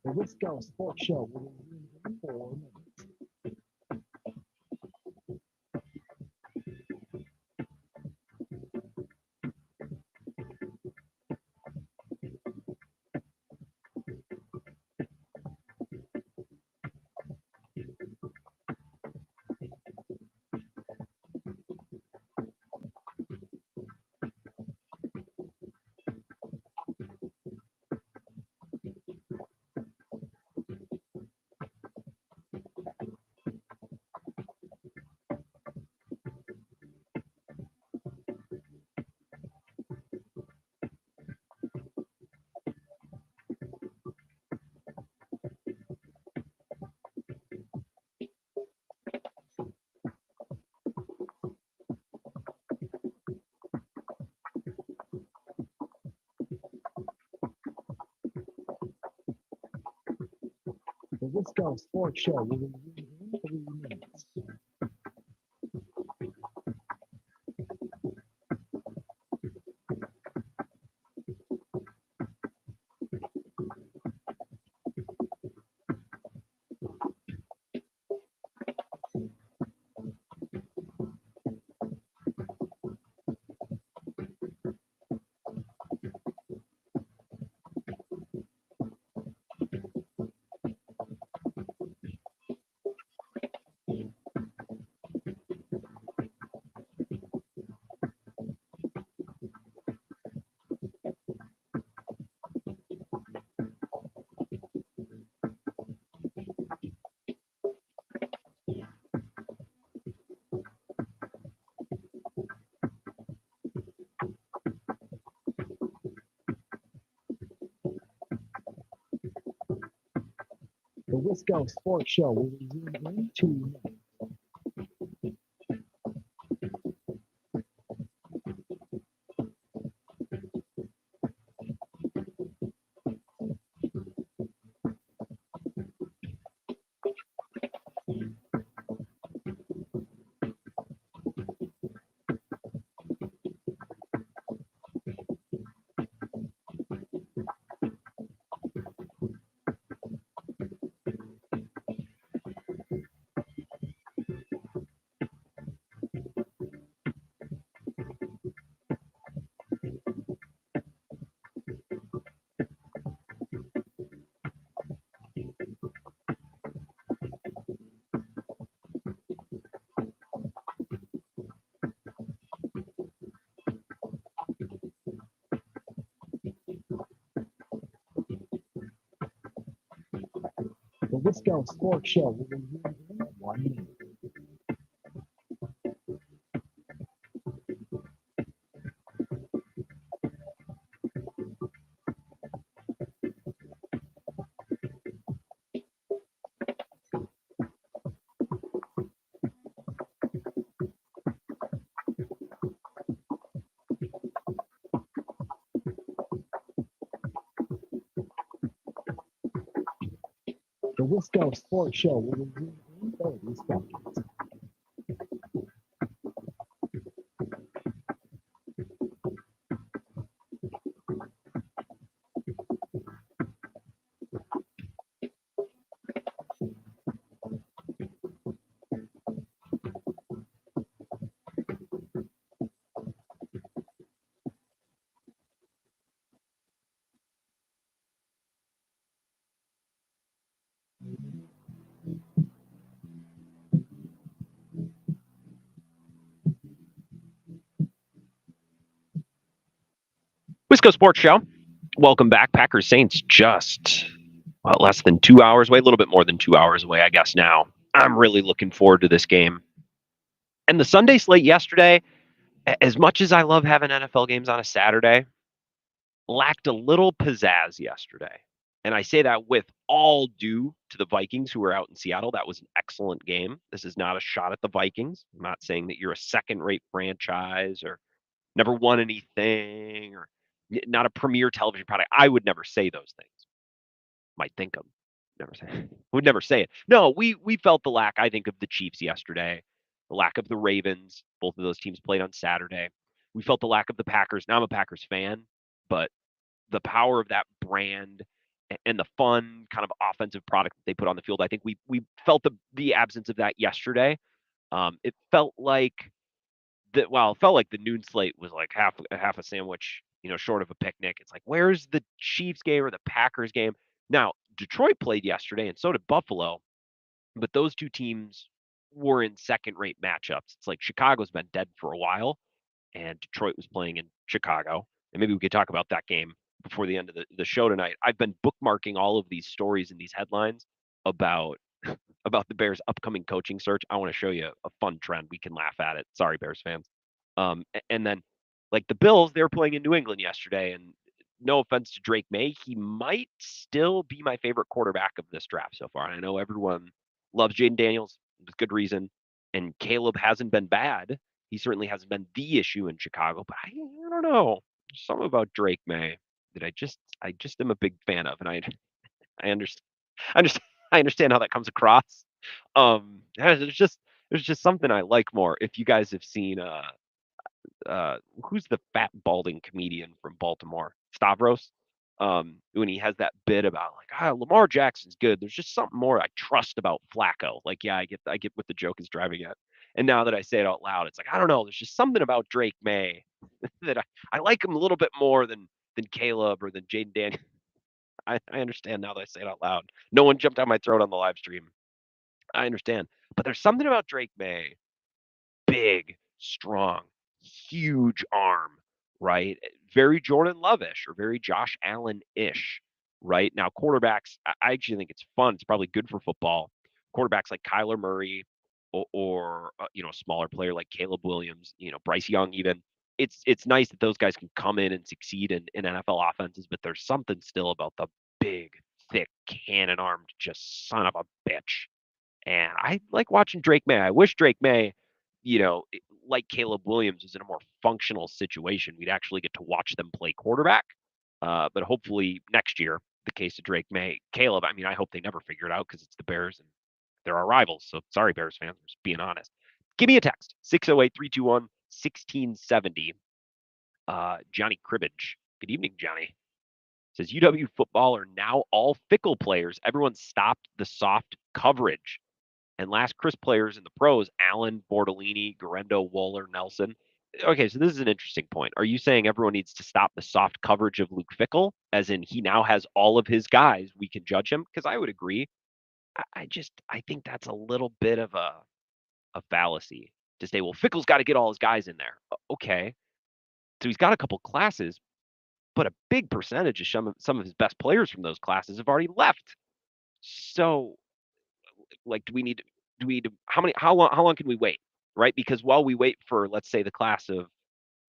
The Wisco Sports Show will resume in 4 minutes. The Wisco Sports Show will resume in 3 minutes. The Wisco Sports Show will resume in 2 minutes. The Wisco Sports Show will resume in 1 minute. The Wisco Sports Show will resume in 30 seconds. Wisco Sports Show. Welcome back. Packers Saints just less than 2 hours away, a little bit more than 2 hours away, I guess now. I'm really looking forward to this game. And the Sunday slate yesterday, as much as I love having NFL games on a Saturday, lacked a little pizzazz yesterday. And I say that with all due to the Vikings who were out in Seattle. That was an excellent game. This is not a shot at the Vikings. I'm not saying that you're a second-rate franchise or never won anything or not a premier television product. I would never say those things. Might think them. Never say. Would never say it. No, we felt the lack, I think, of the Chiefs yesterday, the lack of the Ravens. Both of those teams played on Saturday. We felt the lack of the Packers. Now I'm a Packers fan, but the power of that brand and the fun kind of offensive product that they put on the field, I think we felt the absence of that yesterday. It felt like it felt like the noon slate was like half a sandwich, short of a picnic. It's like, where's the Chiefs game or the Packers game? Now, Detroit played yesterday, and so did Buffalo, but those two teams were in second-rate matchups. It's like Chicago's been dead for a while, and Detroit was playing in Chicago. And maybe we could talk about that game before the end of the show tonight. I've been bookmarking all of these stories and these headlines about the Bears' upcoming coaching search. I want to show you a fun trend. We can laugh at it. Sorry, Bears fans. And then, like the Bills, they were playing in New England yesterday, and no offense to Drake May, he might still be my favorite quarterback of this draft so far. And I know everyone loves Jaden Daniels with good reason, and Caleb hasn't been bad. He certainly hasn't been the issue in Chicago, but I don't know. Something about Drake May that I just am a big fan of, and I understand I understand how that comes across. There's just something I like more. If you guys have seen who's the fat balding comedian from Baltimore? Stavros. When he has that bit about like, Lamar Jackson's good. There's just something more I trust about Flacco. Like, yeah, I get what the joke is driving at. And now that I say it out loud, it's like, I don't know. There's just something about Drake May that I like him a little bit more than Caleb or than Jaden Daniels. I understand now that I say it out loud. No one jumped down my throat on the live stream. I understand. But there's something about Drake May. Big, strong, huge arm, right? Very Jordan Love-ish or very Josh Allen-ish, right? Now, quarterbacks, I actually think it's fun. It's probably good for football. Quarterbacks like Kyler Murray or a smaller player like Caleb Williams, Bryce Young even. It's nice that those guys can come in and succeed in NFL offenses, but there's something still about the big, thick, cannon-armed, just son of a bitch. And I like watching Drake May. I wish Drake May, like Caleb Williams, was in a more functional situation. We'd actually get to watch them play quarterback. But hopefully next year, the case of Drake May, Caleb, I mean, I hope they never figure it out because it's the Bears and they're our rivals. So sorry, Bears fans, I'm just being honest. Give me a text, 608-321-1670. Johnny Cribbage. Good evening, Johnny. Says UW football are now all Fickle players. Everyone stopped the soft coverage. And last Chris players in the pros, Allen, Bordolini, Garendo, Waller, Nelson. Okay, so this is an interesting point. Are you saying everyone needs to stop the soft coverage of Luke Fickell, as in he now has all of his guys, we can judge him? Because I would agree. I think that's a little bit of a fallacy to say, well, Fickell's got to get all his guys in there. Okay. So he's got a couple classes, but a big percentage of some of his best players from those classes have already left. So, like, do we need how long can we wait, right? Because while we wait for, let's say, the class of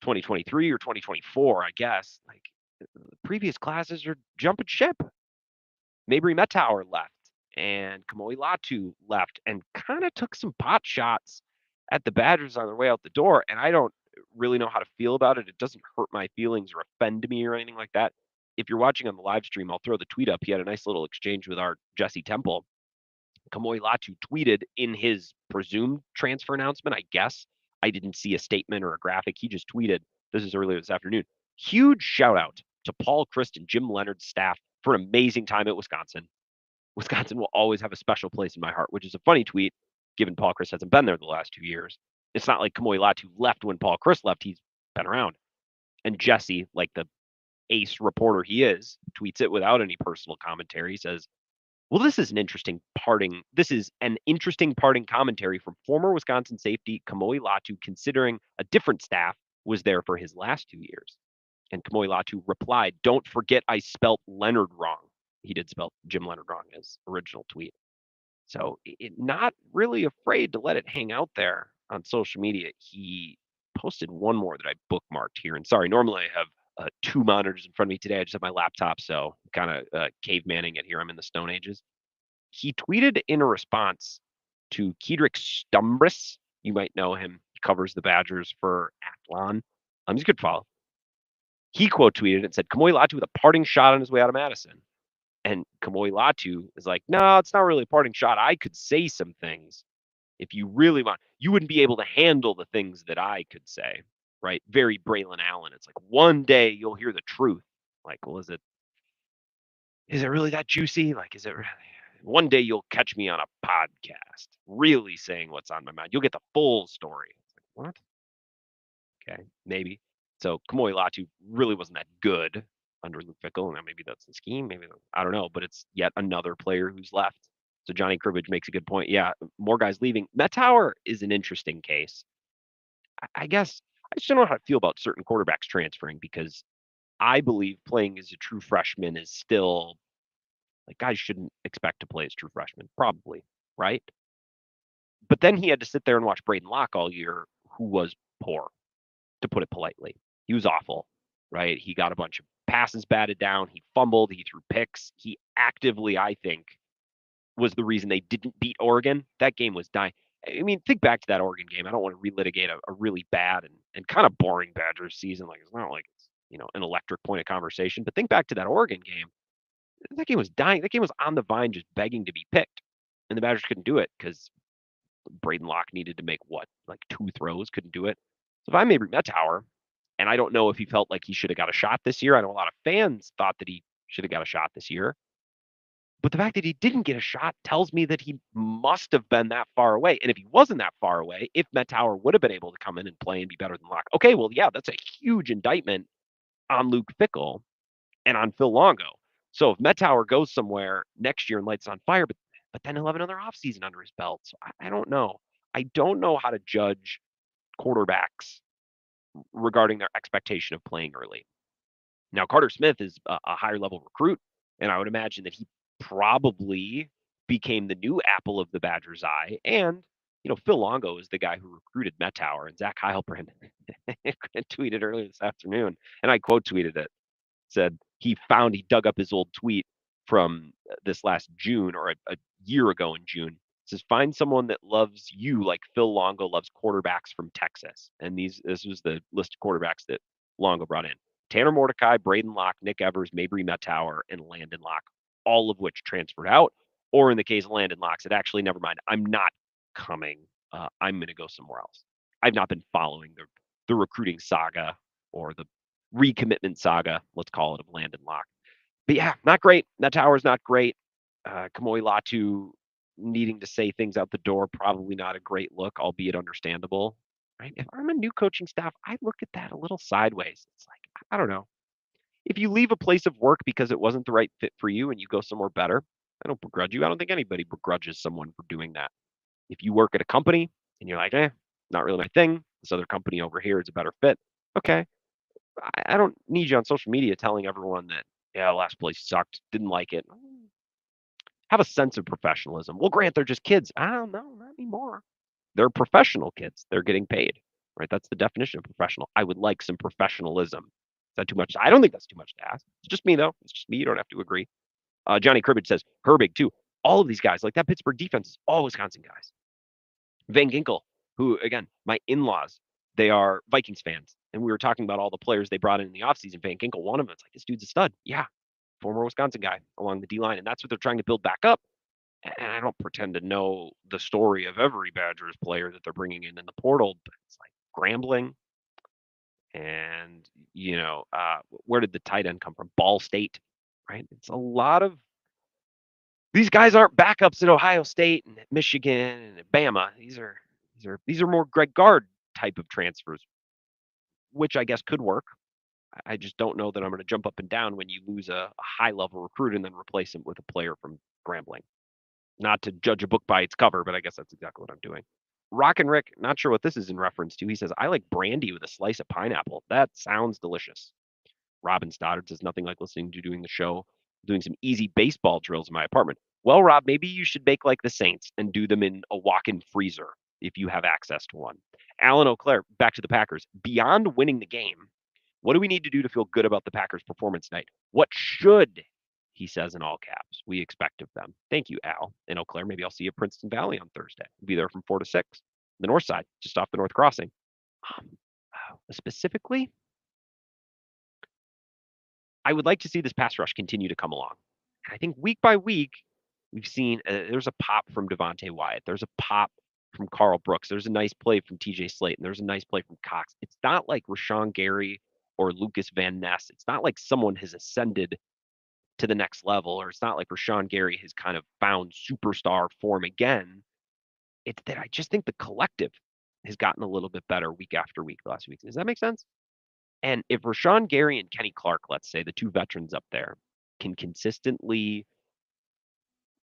2023 or 2024, I guess, like, the previous classes are jumping ship. Mabry Mettauer left and Kamoi Latu left and kind of took some pot shots at the Badgers on their way out the door. And I don't really know how to feel about it. It doesn't hurt my feelings or offend me or anything like that. If you're watching on the live stream, I'll throw the tweet up. He had a nice little exchange with our Jesse Temple. Kamoi Latu tweeted in his presumed transfer announcement, I guess. I didn't see a statement or a graphic. He just tweeted, this is earlier this afternoon. Huge shout out to Paul Chryst and Jim Leonard's staff for an amazing time at Wisconsin. Wisconsin will always have a special place in my heart, which is a funny tweet, given Paul Chryst hasn't been there the last 2 years. It's not like Kamoi Latu left when Paul Chryst left. He's been around. And Jesse, like the ace reporter he is, tweets it without any personal commentary. He says, well, this is an interesting parting commentary from former Wisconsin safety Kamoi Latu, considering a different staff was there for his last 2 years. And Kamoi Latu replied, don't forget I spelt Leonard wrong. He did spell Jim Leonard wrong in his original tweet. So not really afraid to let it hang out there on social media. He posted one more that I bookmarked here. And sorry, normally I have 2 monitors in front of me today. I just have my laptop, so kind of cavemanning it here. I'm in the Stone Ages. He tweeted in a response to Kedrick Stumbris. You might know him. He covers the Badgers for Athlon. He's a good follow. He quote tweeted and said, Kamoi Latu with a parting shot on his way out of Madison. And Kamoi Latu is like, no, it's not really a parting shot. I could say some things if you really want. You wouldn't be able to handle the things that I could say, right? Very Braylon Allen. It's like, one day you'll hear the truth. Like, well, is it really that juicy? Like, is it really? One day you'll catch me on a podcast really saying what's on my mind. You'll get the full story. Like, what? Okay, maybe. So Kamoi Latu really wasn't that good under Luke Fickell, and maybe that's the scheme. Maybe I don't know, but it's yet another player who's left. So Johnny Cribbage makes a good point. Yeah, more guys leaving. Mettauer is an interesting case. I guess I just don't know how to feel about certain quarterbacks transferring because I believe playing as a true freshman is still like guys shouldn't expect to play as true freshmen, probably, right? But then he had to sit there and watch Braden Locke all year, who was poor, to put it politely. He was awful, right? He got a bunch of passes batted down. He fumbled. He threw picks. He actively, I think, was the reason they didn't beat Oregon. That game was dying. I mean, think back to that Oregon game. I don't want to relitigate a really bad and kind of boring Badgers season. Like, it's not like it's, an electric point of conversation. But think back to that Oregon game. That game was dying. That game was on the vine, just begging to be picked, and the Badgers couldn't do it because Braden Locke needed to make what, like 2 throws, couldn't do it. So if I'm Mabry Mettauer, and I don't know if he felt like he should have got a shot this year. I know a lot of fans thought that he should have got a shot this year. But the fact that he didn't get a shot tells me that he must have been that far away. And if he wasn't that far away, if Mettauer would have been able to come in and play and be better than Locke, okay, well, yeah, that's a huge indictment on Luke Fickell and on Phil Longo. So if Mettauer goes somewhere next year and lights on fire, but then he'll have another offseason under his belt. So I don't know. I don't know how to judge quarterbacks regarding their expectation of playing early. Now, Carter Smith is a higher level recruit, and I would imagine that he probably became the new apple of the Badgers' eye. And, Phil Longo is the guy who recruited Mettauer, and Zach Heilprin tweeted earlier this afternoon, and I quote tweeted it, said he dug up his old tweet from this last June or a year ago in June. It says, find someone that loves you like Phil Longo loves quarterbacks from Texas. And this was the list of quarterbacks that Longo brought in. Tanner Mordecai, Braden Locke, Nick Evers, Mabry Mettauer, and Landon Locke, all of which transferred out. Or in the case of Landon Locke, said, actually, never mind. I'm not coming. I'm going to go somewhere else. I've not been following the recruiting saga or the recommitment saga, let's call it, of Landon Locke. But yeah, not great. Mettauer's not great. Kamoi Latu needing to say things out the door, probably not a great look, albeit understandable. Right? If I'm a new coaching staff, I look at that a little sideways. It's like, I don't know. If you leave a place of work because it wasn't the right fit for you and you go somewhere better, I don't begrudge you. I don't think anybody begrudges someone for doing that. If you work at a company and you're like, not really my thing, this other company over here is a better fit, okay. I don't need you on social media telling everyone that, yeah, last place sucked, didn't like it. Have a sense of professionalism. Well, Grant, they're just kids. I don't know, not anymore. They're professional kids. They're getting paid, right? That's the definition of professional. I would like some professionalism. Is that too much? I don't think that's too much to ask. It's just me, though. It's just me. You don't have to agree. Johnny Cribbage says, Herbig, too. All of these guys, like that Pittsburgh defense, is all Wisconsin guys. Van Ginkel, who, again, my in-laws, they are Vikings fans. And we were talking about all the players they brought in the offseason. Van Ginkel, one of them, it's like, this dude's a stud. Yeah, former Wisconsin guy along the D-line. And that's what they're trying to build back up. And I don't pretend to know the story of every Badgers player that they're bringing in the portal, but it's like Grambling. And, where did the tight end come from? Ball State, right? It's a lot of these guys aren't backups at Ohio State and at Michigan and at Bama. These are more Greg Gard type of transfers, which I guess could work. I just don't know that I'm going to jump up and down when you lose a high level recruit and then replace him with a player from Grambling. Not to judge a book by its cover, but I guess that's exactly what I'm doing. Rock and Rick, not sure what this is in reference to. He says, I like brandy with a slice of pineapple. That sounds delicious. Robin Stoddard says, nothing like listening to doing the show, doing some easy baseball drills in my apartment. Well, Rob, maybe you should bake like the Saints and do them in a walk-in freezer if you have access to one. Alan O'Clair, back to the Packers. Beyond winning the game, what do we need to do to feel good about the Packers' performance tonight? What should, he says in all caps, we expect of them? Thank you, Al. And O'Clair, maybe I'll see you at Princeton Valley on Thursday. We'll be there from 4 to 6. The north side, just off the North Crossing. Specifically, I would like to see this pass rush continue to come along. I think week by week, we've seen there's a pop from Devontae Wyatt. There's a pop from Carl Brooks. There's a nice play from TJ Slayton. There's a nice play from Cox. It's not like Rashawn Gary or Lucas Van Ness. It's not like someone has ascended to the next level, or it's not like Rashawn Gary has kind of found superstar form again. It's that I just think the collective has gotten a little bit better week after week the last week. Does that make sense? And if Rashawn Gary and Kenny Clark, let's say, the two veterans up there, can consistently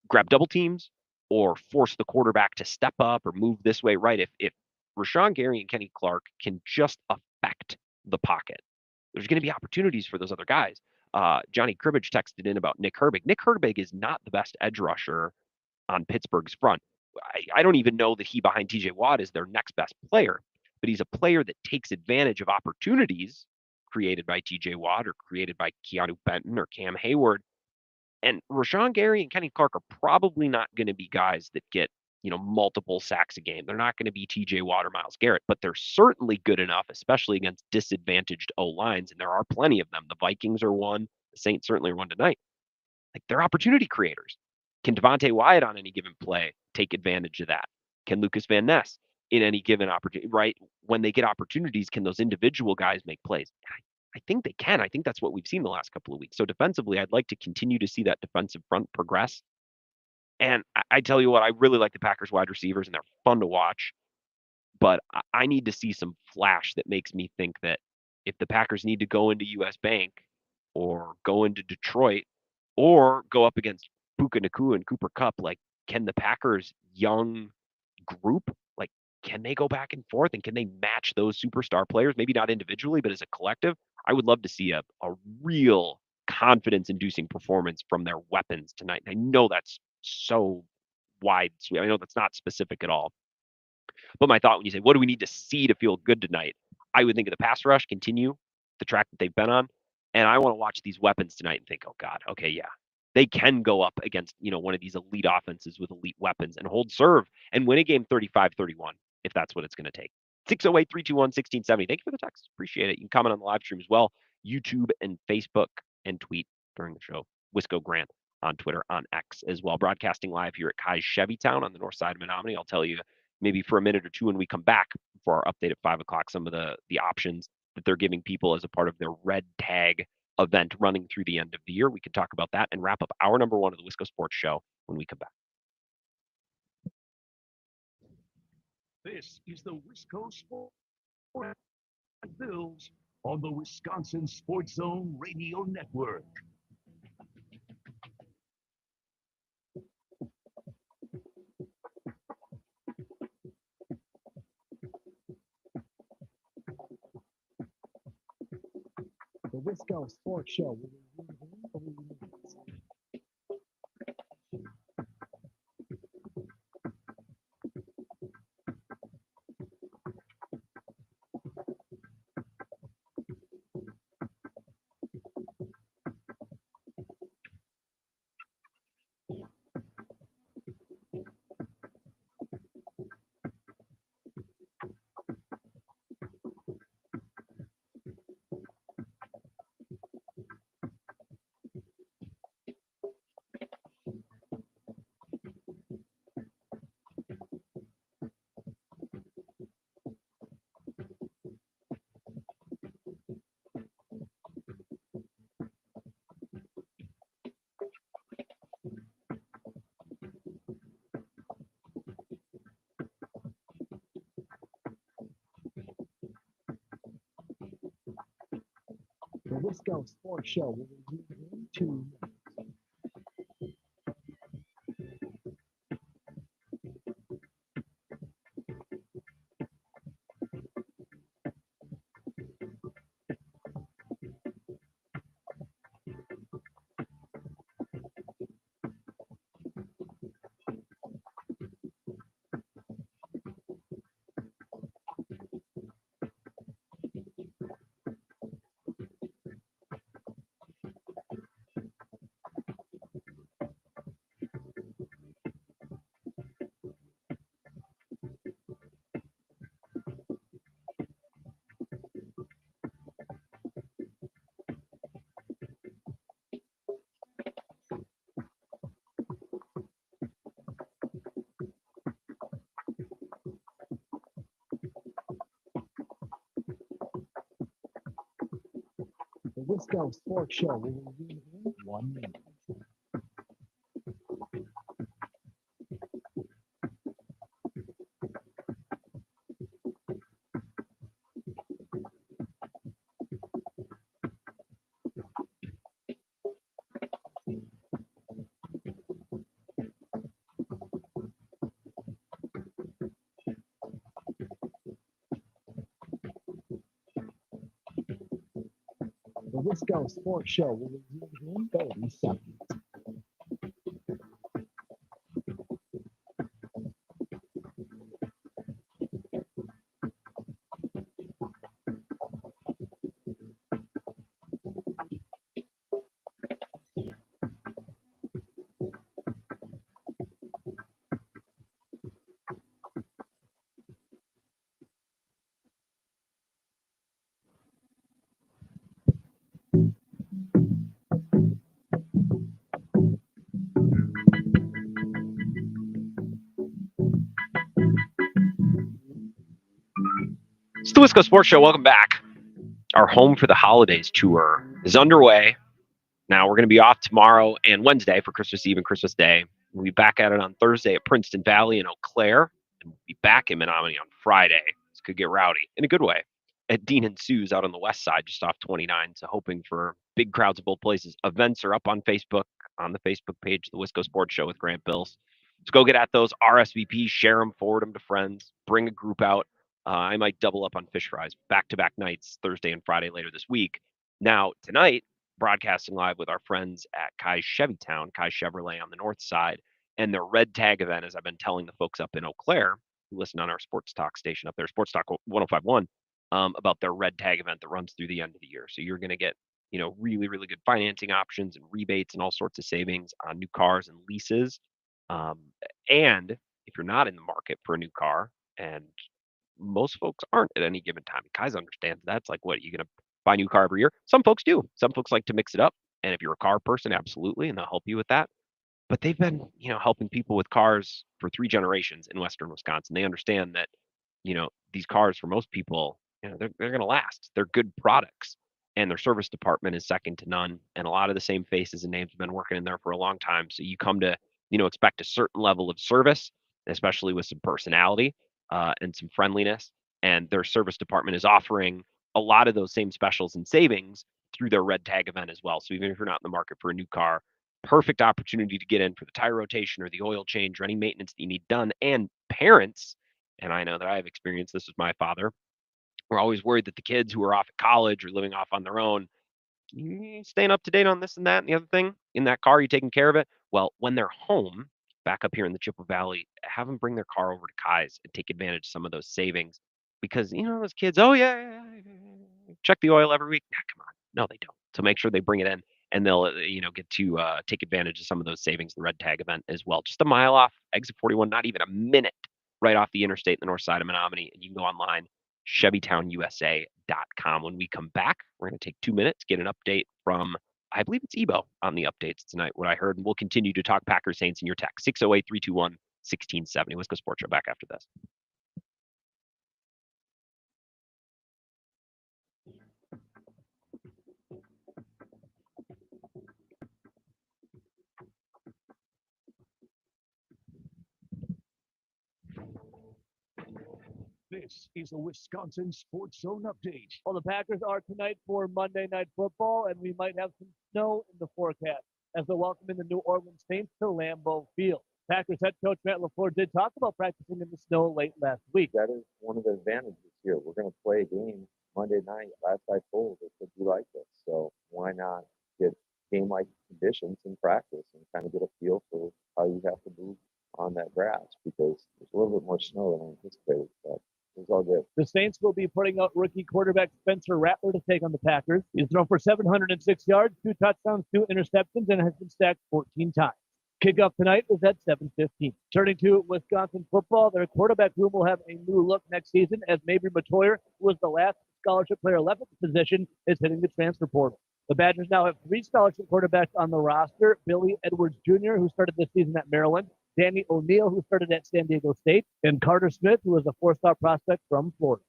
grab double teams or force the quarterback to step up or move this way, right? If Rashawn Gary and Kenny Clark can just affect the pocket, there's going to be opportunities for those other guys. Johnny Cribbage texted in about Nick Herbig. Nick Herbig is not the best edge rusher on Pittsburgh's front. I don't even know that he behind TJ Watt is their next best player, but he's a player that takes advantage of opportunities created by TJ Watt or created by Keanu Benton or Cam Hayward. And Rashawn Gary and Kenny Clark are probably not going to be guys that get, multiple sacks a game. They're not going to be TJ Watt or Myles Garrett, but they're certainly good enough, especially against disadvantaged O-lines. And there are plenty of them. The Vikings are one. The Saints certainly are one tonight. Like they're opportunity creators. Can Devontae Wyatt on any given play take advantage of that? Can Lucas Van Ness in any given opportunity, right? When they get opportunities, can those individual guys make plays? I think they can. I think that's what we've seen the last couple of weeks. So defensively, I'd like to continue to see that defensive front progress. And I tell you what, I really like the Packers wide receivers, and they're fun to watch. But I need to see some flash that makes me think that if the Packers need to go into US Bank or go into Detroit or go up against Puka Nakua and Cooper Kupp, like, can the Packers young group, like, can they go back and forth and can they match those superstar players? Maybe not individually, but as a collective. I would love to see a real confidence inducing performance from their weapons tonight. And I know that's so wide. I know that's not specific at all. But my thought when you say, what do we need to see to feel good tonight? I would think of the pass rush, continue the track that they've been on. And I want to watch these weapons tonight and think, oh God, okay, yeah, they can go up against, one of these elite offenses with elite weapons and hold serve and win a game 35-31 if that's what it's going to take. 608-321-1670. Thank you for the text. Appreciate it. You can comment on the live stream as well. YouTube and Facebook and tweet during the show. Wisco Grant on Twitter, on X as well. Broadcasting live here at Kai's Chevytown on the north side of Menominee. I'll tell you maybe for a minute or two when we come back for our update at 5 o'clock, some of the options that they're giving people as a part of their red tag event running through the end of the year. We can talk about that and wrap up hour number 1 of the Wisco Sports Show when we come back. This is the Wisco Sports Bills on the Wisconsin Sports Zone Radio Network. The Wisco Sports Show. The Wisco Sports Show will resume in 2 minutes. The Wisco Sports Show will resume in 1 minute. The Wisco Sports Show will resume in 30 seconds. the Wisco Sports Show. Welcome back. Our Home for the Holidays tour is underway. Now we're going to be off tomorrow and Wednesday for Christmas Eve and Christmas Day. We'll be back at it on Thursday at Princeton Valley in Eau Claire. And we'll be back in Menominee on Friday. This could get rowdy in a good way at Dean and Sue's out on the west side, just off 29. So hoping for big crowds at both places. Events are up on Facebook, on the Facebook page, the Wisco Sports Show with Grant Bills. So go get at those RSVPs, share them, forward them to friends, bring a group out. I might double up on fish fries, back-to-back nights, Thursday and Friday later this week. Now, tonight, broadcasting live with our friends at Kai's Chevytown, Kai's Chevrolet on the north side, and their Red Tag event, as I've been telling the folks up in Eau Claire, who listen on our Sports Talk station up there, Sports Talk 1051, about their Red Tag event that runs through the end of the year. So you're going to get, really, really good financing options and rebates and all sorts of savings on new cars and leases. And if you're not in the market for a new car, and most folks aren't at any given time, Kai's understands that's like, what, you going to buy a new car every year? Some folks do. Some folks like to mix it up. And if you're a car person, absolutely, and they'll help you with that. But they've been, helping people with cars for 3 generations in Western Wisconsin. They understand that, these cars for most people, they're going to last. They're good products, and their service department is second to none. And a lot of the same faces and names have been working in there for a long time. So you come to, expect a certain level of service, especially with some personality and some friendliness. And their service department is offering a lot of those same specials and savings through their Red Tag event as well. So even if you're not in the market for a new car, perfect opportunity to get in for the tire rotation or the oil change or any maintenance that you need done. And parents, and I know that I have experienced this with my father, we're always worried that the kids who are off at college or living off on their own, staying up to date on this and that and the other thing in that car, you taking care of it. Well, when they're home, back up here in the Chippewa Valley, have them bring their car over to Kai's and take advantage of some of those savings. Because, those kids, oh, yeah, check the oil every week. Nah, come on. No, they don't. So make sure they bring it in, and they'll, get to take advantage of some of those savings, the Red Tag event as well. Just a mile off, exit 41, not even a minute, right off the interstate in the north side of Menominee. And you can go online, ChevytownUSA.com. When we come back, we're going to take 2 minutes, get an update from, I believe it's Ebo on the updates tonight, what I heard. And we'll continue to talk Packers Saints in your text, 608-321-1670. Wisco Sports Show back after this. This is a Wisconsin Sports Zone update. Well, the Packers are tonight for Monday Night Football, and we might have some snow in the forecast as they're welcoming the New Orleans Saints to Lambeau Field. Packers head coach Matt LaFleur did talk about practicing in the snow late last week. That is one of the advantages here. We're going to play a game Monday night. Last I told, it could be like this. So why not get game-like conditions in practice and kind of get a feel for how you have to move on that grass, because there's a little bit more snow than I anticipated. But it's all good. The Saints will be putting out rookie quarterback Spencer Rattler to take on the Packers. He's thrown for 706 yards, 2 touchdowns, 2 interceptions, and has been sacked 14 times. Kickoff tonight is at 7:15. Turning to Wisconsin football, their quarterback room will have a new look next season as Mabry Matoyer, who was the last scholarship player left at the position, is hitting the transfer portal. The Badgers now have 3 scholarship quarterbacks on the roster: Billy Edwards Jr., who started this season at Maryland, Danny O'Neal, who started at San Diego State, and Carter Smith, who is a 4-star prospect from Florida.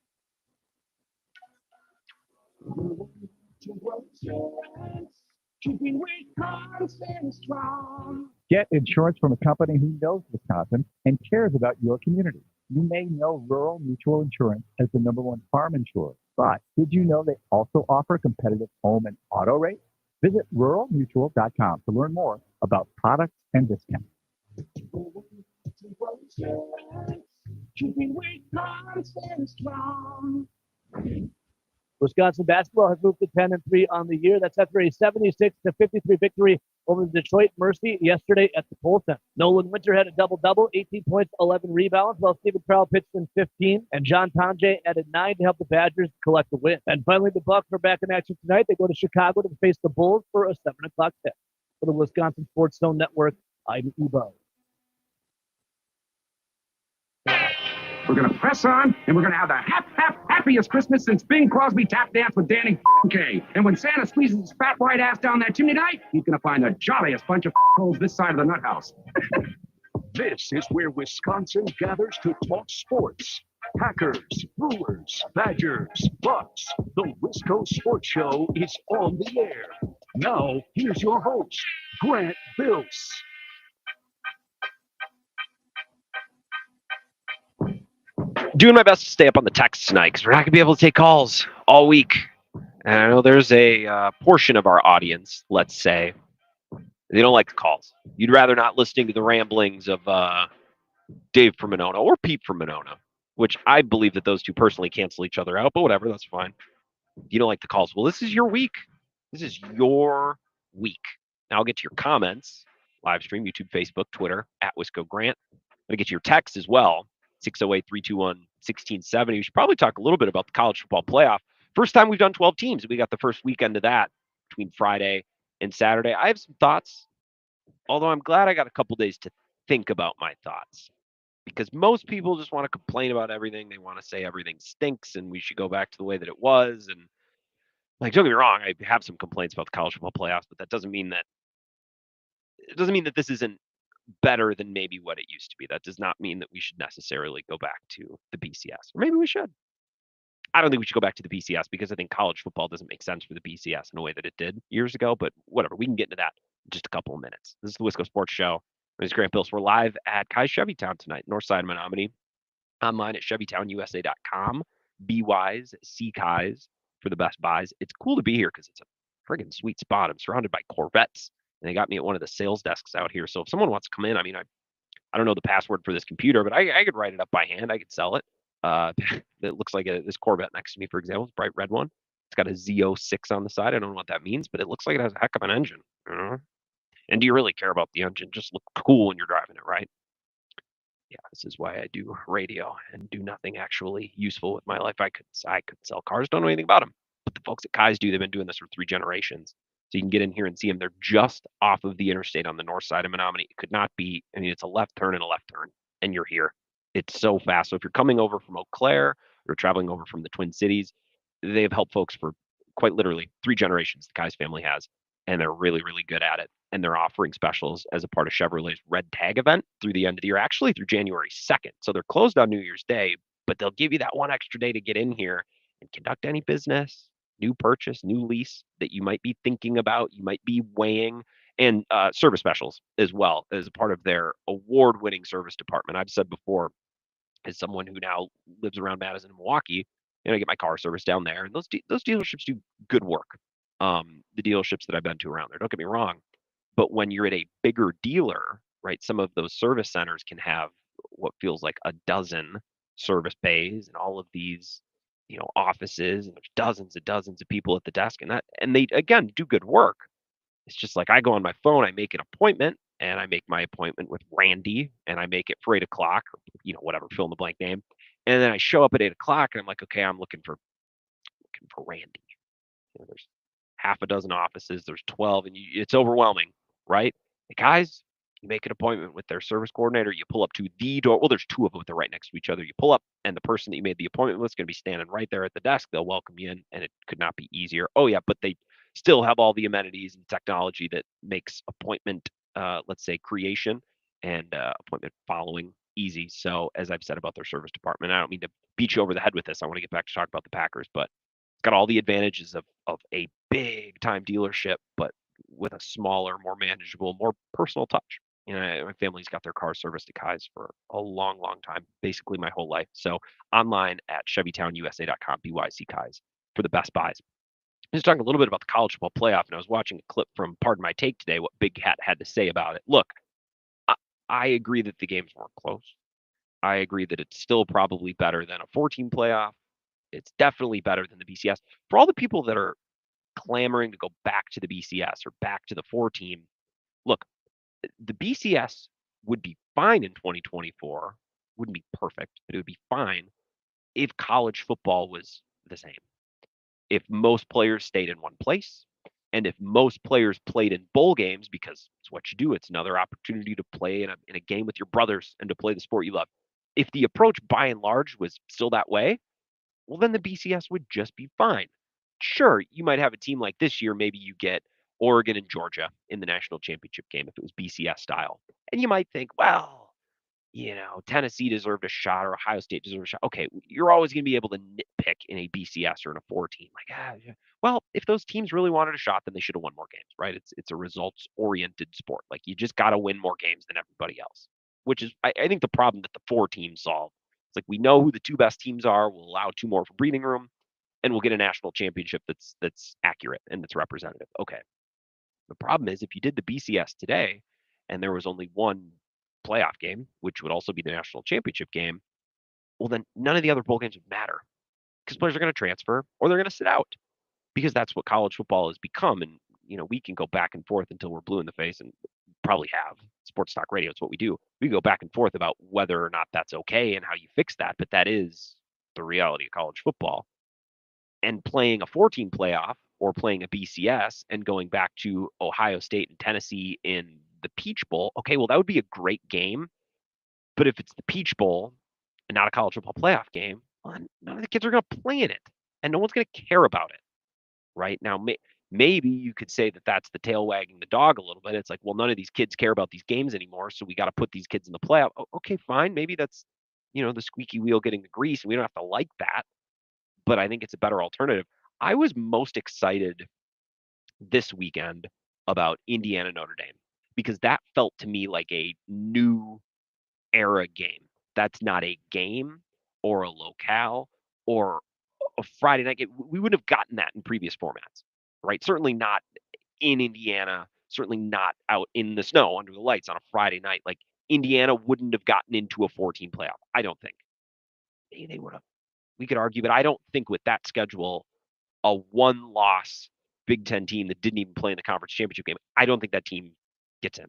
Get insurance from a company who knows Wisconsin and cares about your community. You may know Rural Mutual Insurance as the #1 farm insurer, but did you know they also offer competitive home and auto rates? Visit ruralmutual.com to learn more about products and discounts. Wisconsin basketball has moved to 10-3 on the year. That's after a 76-53 victory over the Detroit Mercy yesterday at the Kohl Center. Nolan Winter had a double-double, 18 points, 11 rebounds, while Stephen Trowell pitched in 15, and John Tonje added 9 to help the Badgers collect the win. And finally, the Bucs are back in action tonight. They go to Chicago to face the Bulls for a 7 o'clock tip. For the Wisconsin Sports Zone Network, I'm Ebo. We're going to press on, and we're going to have the happiest Christmas since Bing Crosby tap danced with Danny Kaye. And when Santa squeezes his fat white ass down that chimney night, he's going to find the jolliest bunch of holes this side of the nut house. This is where Wisconsin gathers to talk sports. Packers, Brewers, Badgers, Bucks. The Wisco Sports Show is on the air. Now, here's your host, Grant Bills. Doing my best to stay up on the texts tonight because we're not going to be able to take calls all week. And I know there's a portion of our audience, let's say, they don't like the calls. You'd rather not listening to the ramblings of Dave from Monona or Pete from Monona, which I believe that those two personally cancel each other out, but whatever, that's fine. You don't like the calls. Well, this is your week. This is your week. Now I'll get to your comments, live stream, YouTube, Facebook, Twitter, at Wisco Grant. I'm going to get to your text as well, 608-321-1670. We should probably talk a little bit about the college football playoff. First time we've done 12 teams. We got the first weekend of that between Friday and Saturday. I have some thoughts, although I'm glad I got a couple days to think about my thoughts. Because most people just want to complain about everything. They want to say everything stinks and we should go back to the way that it was. And like, don't get me wrong, I have some complaints about the college football playoffs, but that doesn't mean that this isn't better than maybe what it used to be. That does not mean that we should necessarily go back to the BCS. Or maybe we should. I don't think we should go back to the BCS because I think college football doesn't make sense for the BCS in a way that it did years ago. But whatever, we can get into that in just a couple of minutes. This is the Wisco Sports Show. My name is Grant Bills. We're live at Kai's Chevytown tonight, north side of Menominee. Online at ChevytownUSA.com. Be wise, see Kai's for the best buys. It's cool to be here because it's a friggin' sweet spot. I'm surrounded by Corvettes, and they got me at one of the sales desks out here. So if someone wants to come in, I mean, I don't know the password for this computer, but I could write it up by hand. I could sell it. It looks like this Corvette next to me, for example, is a bright red one. It's got a Z06 on the side. I don't know what that means, but it looks like it has a heck of an engine. And do you really care about the engine? Just look cool when you're driving it, right? Yeah, this is why I do radio and do nothing actually useful with my life. I could sell cars, don't know anything about them. But the folks at Kai's do. They've been doing this for 3 generations. So you can get in here and see them. They're just off of the interstate on the north side of Menominee. It could not be, I mean, it's a left turn and a left turn, and you're here. It's so fast. So if you're coming over from Eau Claire or traveling over from the Twin Cities, they've helped folks for quite literally 3 generations, the Kai's family has, and they're really, really good at it. And they're offering specials as a part of Chevrolet's Red Tag event through the end of the year, actually through January 2nd. So they're closed on New Year's Day, but they'll give you that one extra day to get in here and conduct any business, new purchase, new lease that you might be thinking about, you might be weighing, and service specials as well as a part of their award-winning service department. I've said before, as someone who now lives around Madison and Milwaukee, I get my car serviced down there, and those dealerships do good work. The dealerships that I've been to around there, don't get me wrong, but when you're at a bigger dealer, right, some of those service centers can have what feels like a dozen service bays and all of these, offices, and there's dozens of people at the desk, and they again do good work. It's just like I go on my phone, I make an appointment, and I make my appointment with Randy, and I make it for 8:00, or, whatever, fill in the blank name, and then I show up at 8:00, and I'm like, okay, I'm looking for Randy. There's half a dozen offices, there's 12, and it's overwhelming, right? Hey, guys, you make an appointment with their service coordinator, you pull up to the door. Well, there's 2 of them, they're right next to each other. You pull up, and the person that you made the appointment with is going to be standing right there at the desk. They'll welcome you in, and it could not be easier. Oh, yeah, but they still have all the amenities and technology that makes appointment, let's say, creation and appointment following easy. So, as I've said about their service department, I don't mean to beat you over the head with this. I want to get back to talk about the Packers, but it's got all the advantages of a big time dealership, but with a smaller, more manageable, more personal touch. My family's got their car serviced at Kai's for a long, long time, basically my whole life. So online at ChevytownUSA.com, BYC Kai's for the best buys. I was talking a little bit about the college football playoff, and I was watching a clip from Pardon My Take today, what Big Hat had to say about it. Look, I agree that the games weren't close. I agree that it's still probably better than a 14 playoff. It's definitely better than the BCS. For all the people that are clamoring to go back to the BCS or back to the 4-team, look, the BCS would be fine in 2024. Wouldn't be perfect, but it would be fine if college football was the same. If most players stayed in one place, and if most players played in bowl games, because it's what you do, it's another opportunity to play in a game with your brothers and to play the sport you love. If the approach by and large was still that way, well, then the BCS would just be fine. Sure, you might have a team like this year, maybe you get Oregon and Georgia in the national championship game if it was BCS style. And you might think, well, Tennessee deserved a shot or Ohio State deserved a shot. Okay, you're always going to be able to nitpick in a BCS or in a 14. Yeah. Well, if those teams really wanted a shot, then they should have won more games, right? It's a results oriented sport. Like you just got to win more games than everybody else, which is I think the problem that the 4 teams solve. It's like we know who the 2 best teams are. We'll allow 2 more for breathing room, and we'll get a national championship that's accurate and that's representative. Okay. The problem is if you did the BCS today and there was only one playoff game, which would also be the national championship game, well, then none of the other bowl games would matter because players are going to transfer or they're going to sit out because that's what college football has become. And, we can go back and forth until we're blue in the face and probably have sports talk radio. It's what we do. We go back and forth about whether or not that's okay and how you fix that. But that is the reality of college football. And playing a 14 playoff or playing a BCS and going back to Ohio State and Tennessee in the Peach Bowl, okay, well, that would be a great game. But if it's the Peach Bowl and not a college football playoff game, well, none of the kids are going to play in it and no one's going to care about it. Right now, maybe you could say that that's the tail wagging the dog a little bit. It's like, well, none of these kids care about these games anymore. So we got to put these kids in the playoff. Okay, fine. Maybe that's, the squeaky wheel getting the grease. And we don't have to like that. But I think it's a better alternative. I was most excited this weekend about Indiana Notre Dame because that felt to me like a new era game. That's not a game or a locale or a Friday night game. We wouldn't have gotten that in previous formats, right? Certainly not in Indiana, certainly not out in the snow under the lights on a Friday night. Like Indiana wouldn't have gotten into a 14 playoff. I don't think. Maybe they would have. We could argue, but I don't think with that schedule, a 1-loss Big Ten team that didn't even play in the conference championship game, I don't think that team gets in.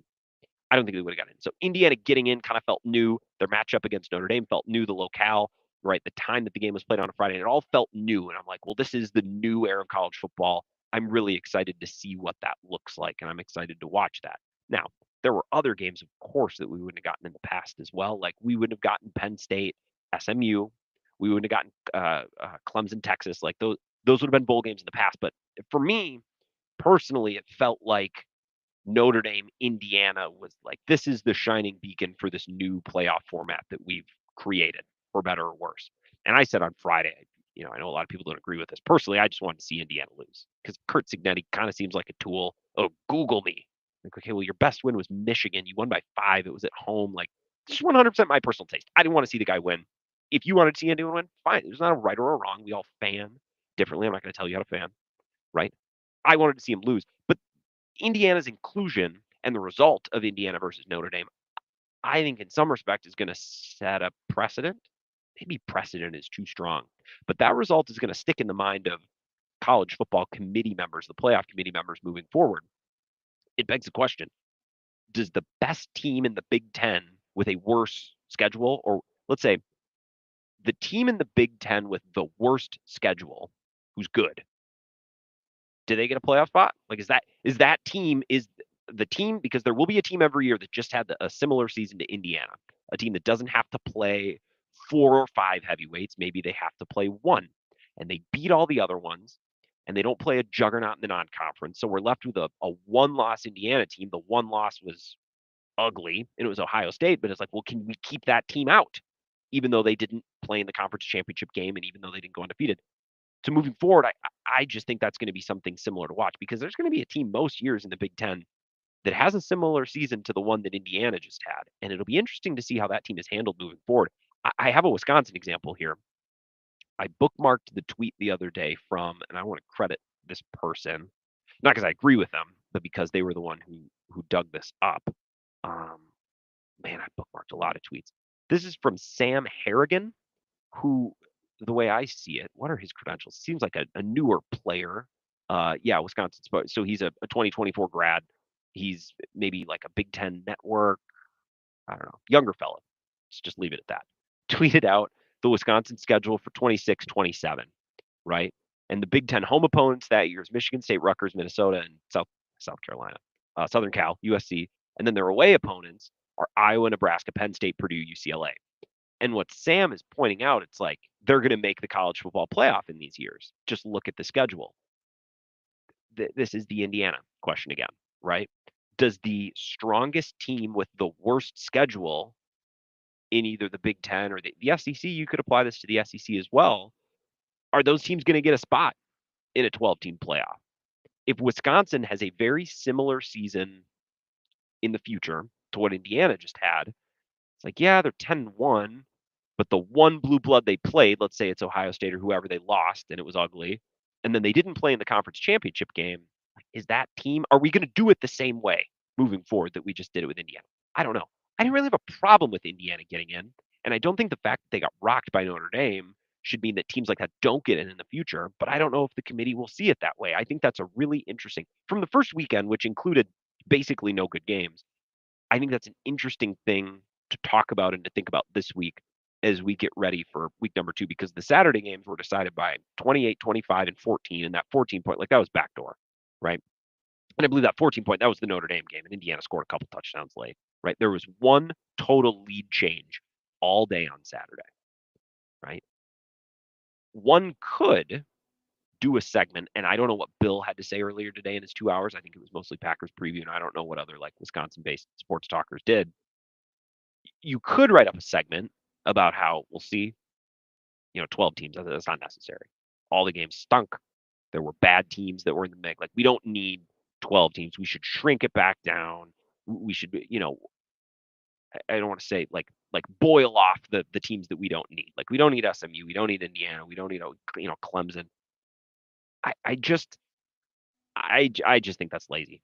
I don't think they would have gotten in. So Indiana getting in kind of felt new. Their matchup against Notre Dame felt new. The locale, right? The time that the game was played on a Friday, it all felt new. And I'm like, well, this is the new era of college football. I'm really excited to see what that looks like, and I'm excited to watch that. Now, there were other games, of course, that we wouldn't have gotten in the past as well. Like we wouldn't have gotten Penn State, SMU. We wouldn't have gotten Clemson, Texas. Like those would have been bowl games in the past. But for me, personally, it felt like Notre Dame, Indiana was like, this is the shining beacon for this new playoff format that we've created, for better or worse. And I said on Friday, I know a lot of people don't agree with this. Personally, I just wanted to see Indiana lose because Curt Cignetti kind of seems like a tool. Oh, Google me. Like, okay, well, your best win was Michigan. You won by 5. It was at home. Like, this is 100% my personal taste. I didn't want to see the guy win. If you wanted to see anyone win, fine. There's not a right or a wrong. We all fan differently. I'm not going to tell you how to fan, right? I wanted to see him lose. But Indiana's inclusion and the result of Indiana versus Notre Dame, I think in some respect is going to set a precedent. Maybe precedent is too strong, but that result is going to stick in the mind of college football committee members, the playoff committee members moving forward. It begs the question, does the best team in the Big Ten with a worse schedule, or let's say the team in the Big Ten with the worst schedule, who's good, do they get a playoff spot? Like, is that team the team, because there will be a team every year that just had a similar season to Indiana, a team that doesn't have to play 4 or 5 heavyweights. Maybe they have to play 1, and they beat all the other ones, and they don't play a juggernaut in the non-conference. So we're left with a 1-loss Indiana team. The 1 loss was ugly, and it was Ohio State, but it's like, well, can we keep that team out, even though they didn't play in the conference championship game, and even though they didn't go undefeated? So moving forward, I just think that's going to be something similar to watch, because there's going to be a team most years in the Big Ten that has a similar season to the one that Indiana just had. And it'll be interesting to see how that team is handled moving forward. I have a Wisconsin example here. I bookmarked the tweet the other day from, and I want to credit this person, not because I agree with them, but because they were the one who dug this up. Man, I bookmarked a lot of tweets. This is from Sam Harrigan, who, the way I see it, what are his credentials? Seems like a newer player. Wisconsin sports. So he's a 2024 grad. He's maybe like a Big Ten network. I don't know, younger fella. Let's just leave it at that. Tweeted out the Wisconsin schedule for 26-27, right? And the Big Ten home opponents that year is Michigan State, Rutgers, Minnesota, and South Carolina, Southern Cal, USC. And then their away opponents are Iowa, Nebraska, Penn State, Purdue, UCLA. And what Sam is pointing out, it's like they're going to make the college football playoff in these years. Just look at the schedule. This is the Indiana question again, right? Does the strongest team with the worst schedule in either the Big Ten or the SEC. You could apply this to the SEC as well. Are those teams going to get a spot in a 12-team playoff? If Wisconsin has a very similar season in the future to what Indiana just had, it's like, yeah, they're 10-1, but the one blue blood they played, let's say it's Ohio State or whoever they lost, and it was ugly, and then they didn't play in the conference championship game, is that team, are we going to do it the same way moving forward that we just did it with Indiana? I don't know. I didn't really have a problem with Indiana getting in, and I don't think the fact that they got rocked by Notre Dame should mean that teams like that don't get in the future, but I don't know if the committee will see it that way. I think that's a really interesting, from the first weekend, which included basically no good games, I think that's an interesting thing to talk about and to think about this week as we get ready for week number 2, because the Saturday games were decided by 28, 25, and 14, and that 14 point, like that was backdoor, right? And I believe that 14 point, that was the Notre Dame game, and Indiana scored a couple touchdowns late, right? There was one total lead change all day on Saturday, right? One could do a segment, and I don't know what Bill had to say earlier today in his 2 hours. I think it was mostly Packers preview, and I don't know what other like Wisconsin-based sports talkers did. You could write up a segment about how we'll see, 12 teams. That's not necessary. All the games stunk. There were bad teams that were in the mix. Like, we don't need 12 teams. We should shrink it back down. We should, I don't want to say like boil off the teams that we don't need. Like, we don't need SMU. We don't need Indiana. We don't need, Clemson. I just think that's lazy.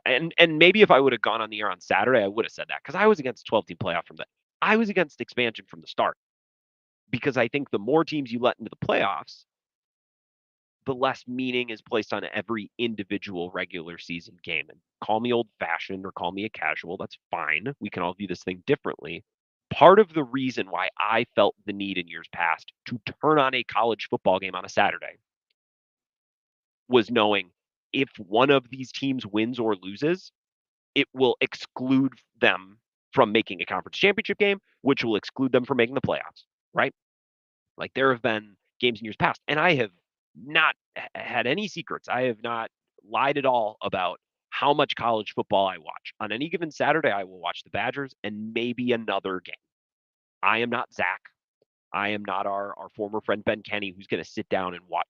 And maybe if I would have gone on the air on Saturday, I would have said that, because I was against 12-team playoff I was against expansion from the start, because I think the more teams you let into the playoffs, the less meaning is placed on every individual regular season game. And call me old-fashioned or call me a casual, that's fine. We can all view this thing differently. Part of the reason why I felt the need in years past to turn on a college football game on a Saturday was knowing if one of these teams wins or loses, it will exclude them from making a conference championship game, which will exclude them from making the playoffs, right? Like, there have been games in years past, and I have not had any secrets. I have not lied at all about how much college football I watch. On any given Saturday, I will watch the Badgers and maybe another game. I am not Zach. I am not our former friend Ben Kenny, who's going to sit down and watch,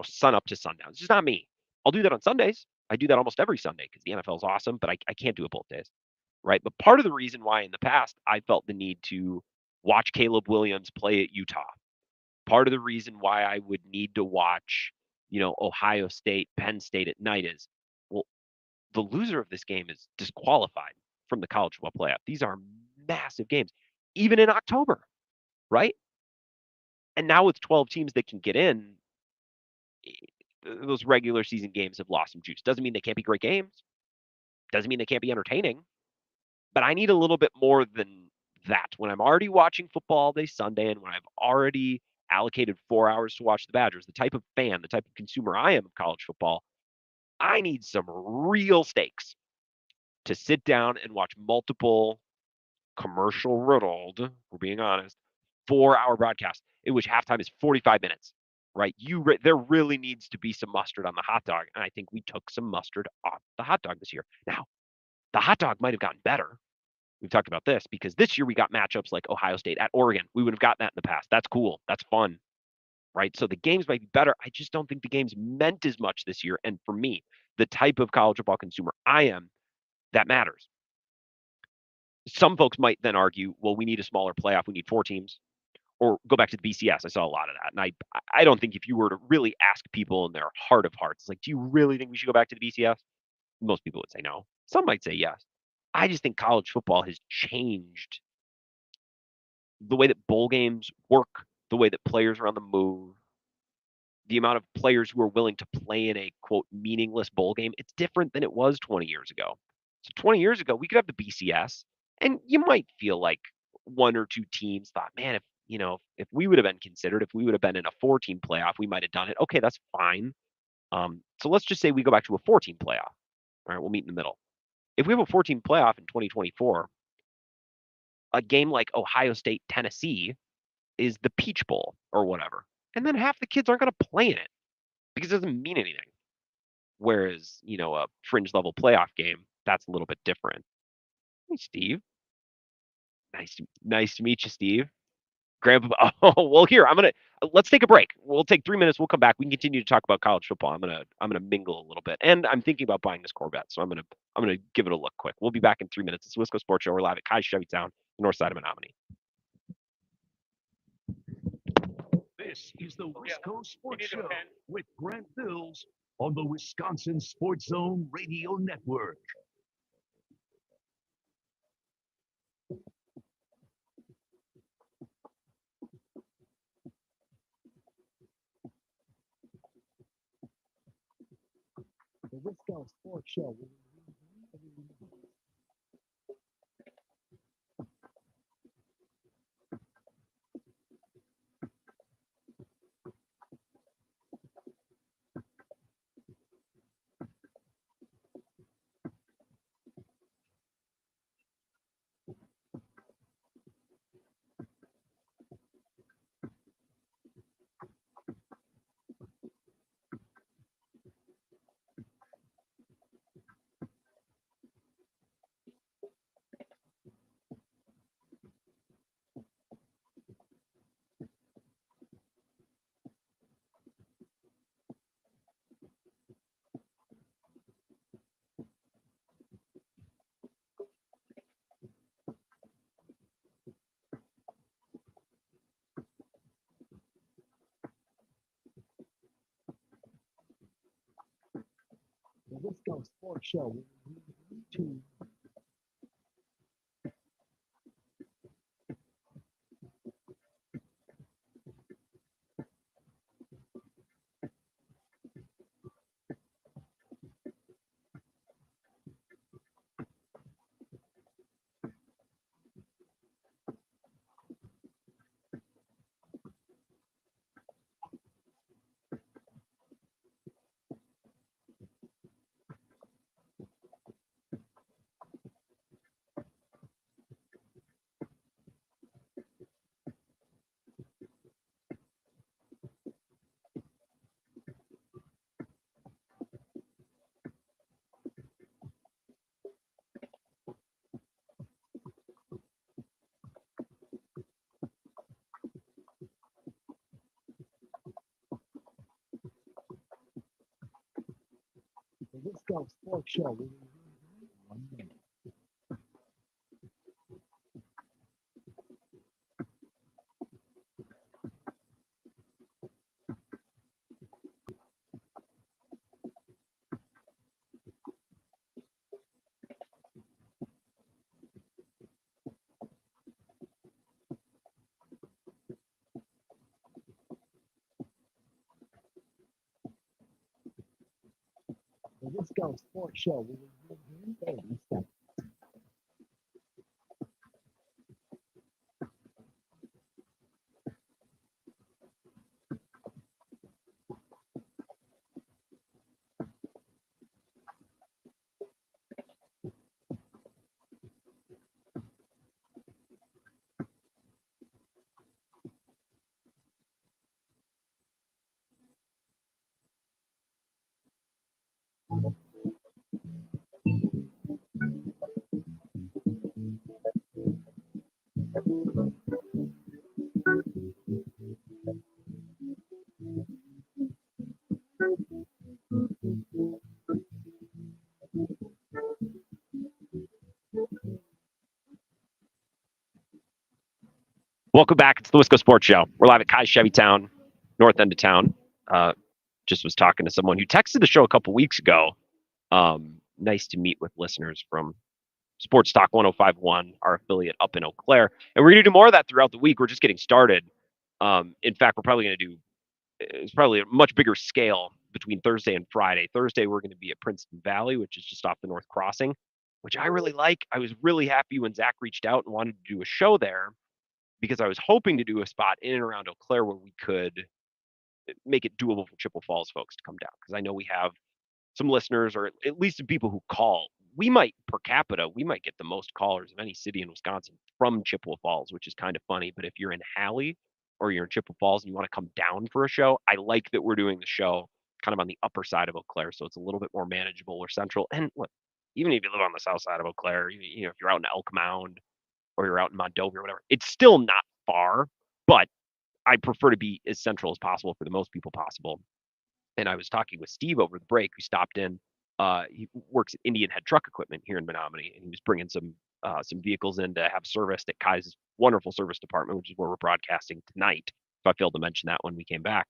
sun up to sundown. It's just not me. I'll do that on Sundays. I do that almost every Sunday because the NFL is awesome, but I can't do it both days, right? But part of the reason why in the past I felt the need to watch Caleb Williams play at Utah, part of the reason why I would need to watch, Ohio State, Penn State at night is, well, the loser of this game is disqualified from the college football playoff. These are massive games, even in October, right? And now with 12 teams that can get in, those regular season games have lost some juice. Doesn't mean they can't be great games. Doesn't mean they can't be entertaining. But I need a little bit more than that. When I'm already watching football all day Sunday, and when I've already allocated 4 hours to watch the Badgers, the type of fan, the type of consumer I am of college football, I need some real stakes to sit down and watch multiple commercial riddled, we're being honest, 4-hour broadcasts in which halftime is 45 minutes. Right? There really needs to be some mustard on the hot dog, and I think we took some mustard off the hot dog this year. Now, the hot dog might have gotten better. We've talked about this because this year we got matchups like Ohio State at Oregon. We would have gotten that in the past. That's cool. That's fun, right? So the games might be better. I just don't think the games meant as much this year. And for me, the type of college football consumer I am, that matters. Some folks might then argue, well, we need a smaller playoff. We need 4 teams. Or go back to the BCS. I saw a lot of that. And I don't think if you were to really ask people in their heart of hearts, like, do you really think we should go back to the BCS? Most people would say no. Some might say yes. I just think college football has changed the way that bowl games work, the way that players are on the move, the amount of players who are willing to play in a, quote, meaningless bowl game. It's different than it was 20 years ago. So 20 years ago, we could have the BCS, and you might feel like 1 or 2 teams thought, man, if we would have been considered, if we would have been in a 4-team playoff, we might have done it. Okay, that's fine. So let's just say we go back to a 4-team playoff. All right, we'll meet in the middle. If we have a 4-team playoff in 2024, a game like Ohio State, Tennessee is the Peach Bowl or whatever. And then half the kids aren't going to play in it because it doesn't mean anything. Whereas, a fringe level playoff game, that's a little bit different. Hey, Steve. Nice to meet you, Steve. Grandpa. Oh, well, here let's take a break. We'll take 3 minutes. We'll come back. We can continue to talk about college football. I'm gonna mingle a little bit, and I'm thinking about buying this Corvette, so I'm gonna give it a look quick. We'll be back in 3 minutes. It's Wisco Sports Show. We're live at Kai Chevy Town, north side of Menominee. This is the Wisco Sports Show with Grant Bills on the Wisconsin Sports Zone Radio Network. The Wisco Sports Show. The Wisco Sports Show. The Wisco Sports Show. The Wisco Sports Show. Welcome back. It's the Wisco Sports Show. We're live at Kai Chevy Town, north end of town. Just was talking to someone who texted the show a couple weeks ago. Nice to meet with listeners from Sports Talk 1051, our affiliate up in Eau Claire. And we're going to do more of that throughout the week. We're just getting started. In fact, we're probably going to do it's probably a much bigger scale between Thursday and Friday. Thursday, we're going to be at Princeton Valley, which is just off the North Crossing, which I really like. I was really happy when Zach reached out and wanted to do a show there because I was hoping to do a spot in and around Eau Claire where we could make it doable for Chippewa Falls folks to come down. Because I know we have some listeners, or at least some people who call. We might, per capita, we might get the most callers of any city in Wisconsin from Chippewa Falls, which is kind of funny. But if you're in Halley or you're in Chippewa Falls and you want to come down for a show, I like that we're doing the show kind of on the upper side of Eau Claire, so it's a little bit more manageable or central. And look, even if you live on the south side of Eau Claire, if you're out in Elk Mound or you're out in Mondovi or whatever. It's still not far, but I prefer to be as central as possible for the most people possible. And I was talking with Steve over the break, who stopped in. He works at Indian Head Truck Equipment here in Menominee, and he was bringing some vehicles in to have serviced at Kai's wonderful service department, which is where we're broadcasting tonight. If I failed to mention that when we came back.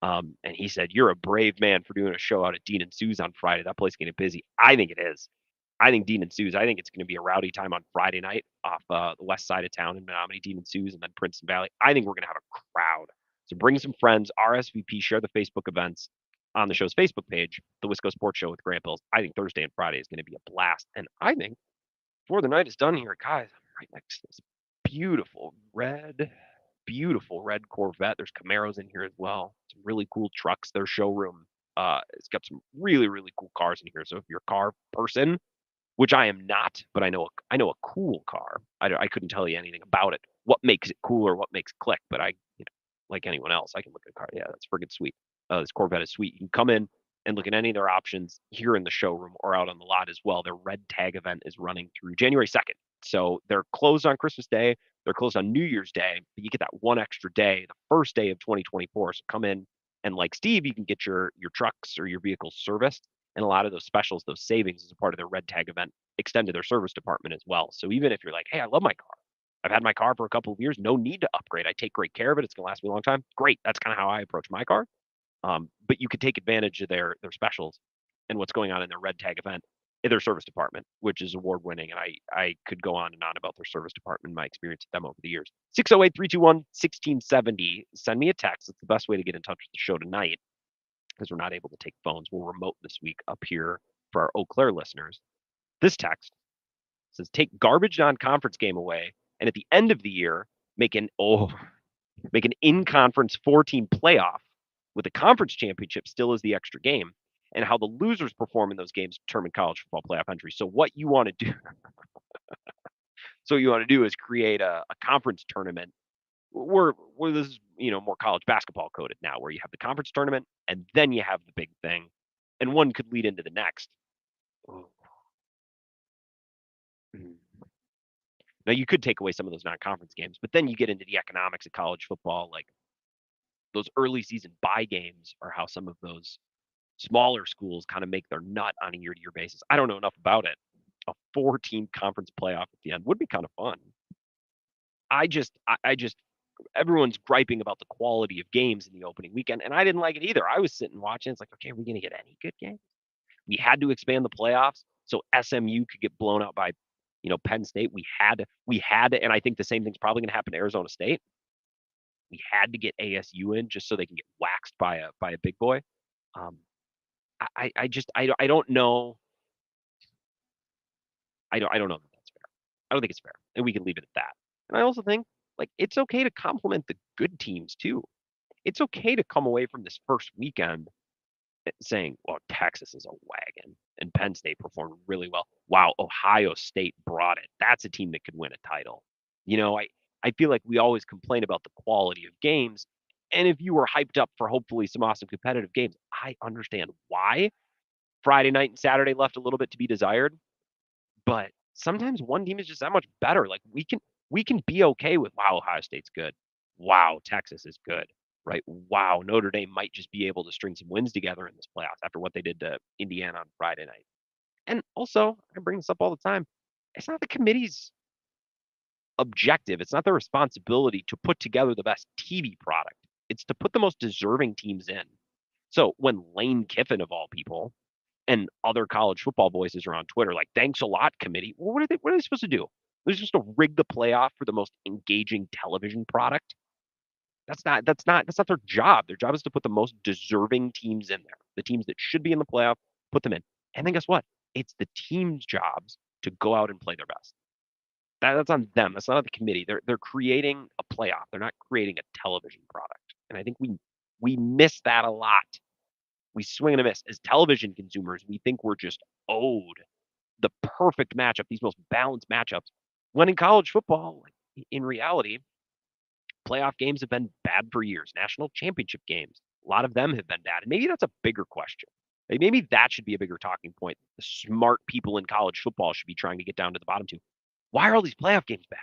And he said, "You're a brave man for doing a show out at Dean and Sue's on Friday. That place is getting busy." I think it is. I think Dean and Sue's, I think it's going to be a rowdy time on Friday night off the west side of town in Menominee, Dean and Sue's, and then Princeton Valley. I think we're going to have a crowd. So bring some friends, RSVP, share the Facebook events on the show's Facebook page, the Wisco Sports Show with Grant Bills. I think Thursday and Friday is going to be a blast. And I think before the night is done here, guys, I'm right next to this beautiful red Corvette. There's Camaros in here as well. Some really cool trucks. Their showroom it's got some really, really cool cars in here. So if you're a car person, which I am not, but I know a cool car. I couldn't tell you anything about it. What makes it cool or what makes it click, but like anyone else, I can look at a car. Yeah, that's friggin' sweet. This Corvette is sweet. You can come in and look at any of their options here in the showroom or out on the lot as well. Their red tag event is running through January 2nd. So they're closed on Christmas Day. They're closed on New Year's Day, but you get that one extra day, the first day of 2024. So come in and like Steve, you can get your trucks or your vehicles serviced. And a lot of those specials, those savings as a part of their red tag event extend to their service department as well. So even if you're like, hey, I love my car. I've had my car for a couple of years. No need to upgrade. I take great care of it. It's going to last me a long time. Great. That's kind of how I approach my car. But you could take advantage of their specials and what's going on in their red tag event in their service department, which is award winning. And I could go on and on about their service department, my experience with them over the years. 608-321-1670. Send me a text. It's the best way to get in touch with the show tonight because we're not able to take phones. We're remote this week up here for our Eau Claire listeners. This text says, take garbage non-conference game away, and at the end of the year, make an in-conference 4-team playoff with the conference championship still as the extra game, and how the losers perform in those games determine college football playoff entry. So what you want to do, is create a conference tournament where this is more college basketball coded now, where you have the conference tournament and then you have the big thing, and one could lead into the next. Now you could take away some of those non-conference games, but then you get into the economics of college football, like those early season bye games are how some of those smaller schools kind of make their nut on a year-to-year basis. I don't know enough about it. A 4-team conference playoff at the end would be kind of fun. I just everyone's griping about the quality of games in the opening weekend, and I didn't like it either. I was sitting watching. It's like, okay, are we going to get any good games? We had to expand the playoffs so SMU could get blown out by, Penn State. We had to, and I think the same thing's probably going to happen to Arizona State. We had to get ASU in just so they can get waxed by a big boy. I don't know. I don't know that that's fair. I don't think it's fair, and we can leave it at that. And I also think, it's okay to compliment the good teams too. It's okay to come away from this first weekend saying, well, Texas is a wagon and Penn State performed really well. Wow, Ohio State brought it. That's a team that could win a title. I feel like we always complain about the quality of games. And if you were hyped up for hopefully some awesome competitive games, I understand why. Friday night and Saturday left a little bit to be desired. But sometimes one team is just that much better. Like we can be okay with, wow, Ohio State's good. Wow, Texas is good, right? Wow, Notre Dame might just be able to string some wins together in this playoffs after what they did to Indiana on Friday night. And also, I bring this up all the time, it's not the committee's objective. It's not their responsibility to put together the best TV product. It's to put the most deserving teams in. So when Lane Kiffin, of all people, and other college football voices are on Twitter, like, thanks a lot, committee. Well, what are they supposed to do? They're supposed to rig the playoff for the most engaging television product. That's not their job. Their job is to put the most deserving teams in there. The teams that should be in the playoff, put them in. And then guess what? It's the team's jobs to go out and play their best. That's on them. That's not on the committee. They're creating a playoff. They're not creating a television product. And I think we miss that a lot. We swing and a miss. As television consumers, we think we're just owed the perfect matchup, these most balanced matchups. When in college football, in reality, playoff games have been bad for years. National championship games, a lot of them have been bad. And maybe that's a bigger question. Maybe that should be a bigger talking point. The smart people in college football should be trying to get down to the bottom to. Why are all these playoff games bad?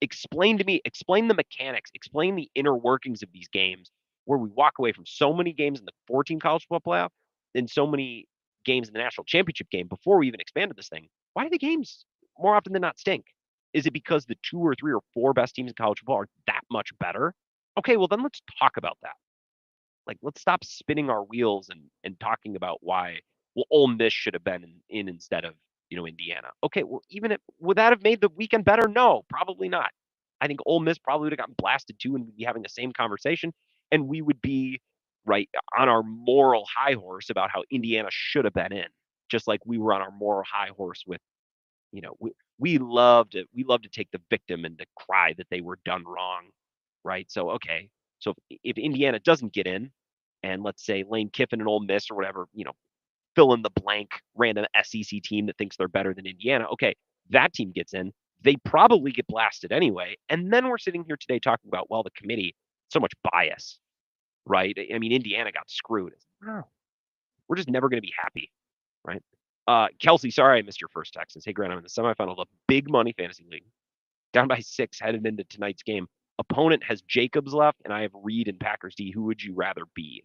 Explain the mechanics, explain the inner workings of these games where we walk away from so many games in the 14 college football playoff and so many games in the national championship game before we even expanded this thing. Why do the games more often than not stink? Is it because the 2 or 3 or 4 best teams in college football are that much better? Okay, well then let's talk about that. Like, let's stop spinning our wheels and talking about why, well, Ole Miss should have been in instead of, Indiana. Okay, well, would that have made the weekend better? No, probably not. I think Ole Miss probably would have gotten blasted too, and we'd be having the same conversation, and we would be right on our moral high horse about how Indiana should have been in, just like we were on our moral high horse with, we love to take the victim and to cry that they were done wrong, right? So okay, so if Indiana doesn't get in, and let's say Lane Kiffin and Ole Miss or whatever, fill in the blank random SEC team that thinks they're better than Indiana, okay, that team gets in. They probably get blasted anyway. And then we're sitting here today talking about, well, the committee, so much bias, right? I mean, Indiana got screwed. We're just never going to be happy, right? Kelsey, sorry I missed your first text. Hey, Grant, I'm in the semifinal of a big money fantasy league. Down by 6 headed into tonight's game. Opponent has Jacobs left, and I have Reed and Packers D. Who would you rather be?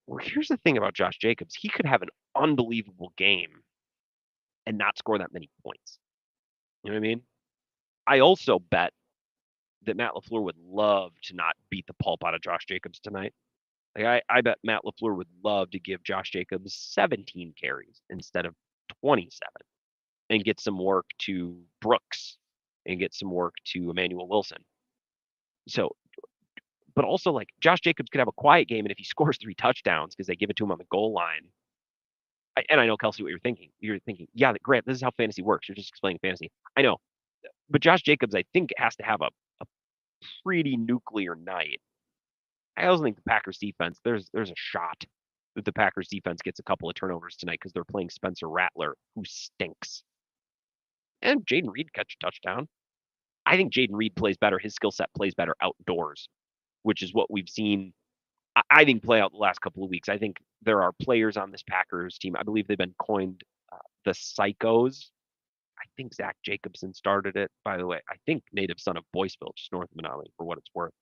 Well, here's the thing about Josh Jacobs. He could have an unbelievable game and not score that many points. You know what I mean? I also bet that Matt LaFleur would love to not beat the pulp out of Josh Jacobs tonight. Like I bet Matt LaFleur would love to give Josh Jacobs 17 carries instead of 27 and get some work to Brooks and get some work to Emmanuel Wilson. So, but also like Josh Jacobs could have a quiet game, and if he scores 3 touchdowns because they give it to him on the goal line, and I know, Kelsey, what you're thinking. You're thinking, yeah, Grant, this is how fantasy works. You're just explaining fantasy. I know. But Josh Jacobs, I think, has to have a pretty nuclear night. I also think the Packers defense, there's a shot that the Packers defense gets a couple of turnovers tonight because they're playing Spencer Rattler, who stinks. And Jaden Reed catch a touchdown. I think Jaden Reed plays better. His skill set plays better outdoors, which is what we've seen, I think, play out the last couple of weeks. I think there are players on this Packers team. I believe they've been coined the Psychos. I think Zach Jacobson started it, by the way. I think native son of Boyceville, just north of Menominee, for what it's worth.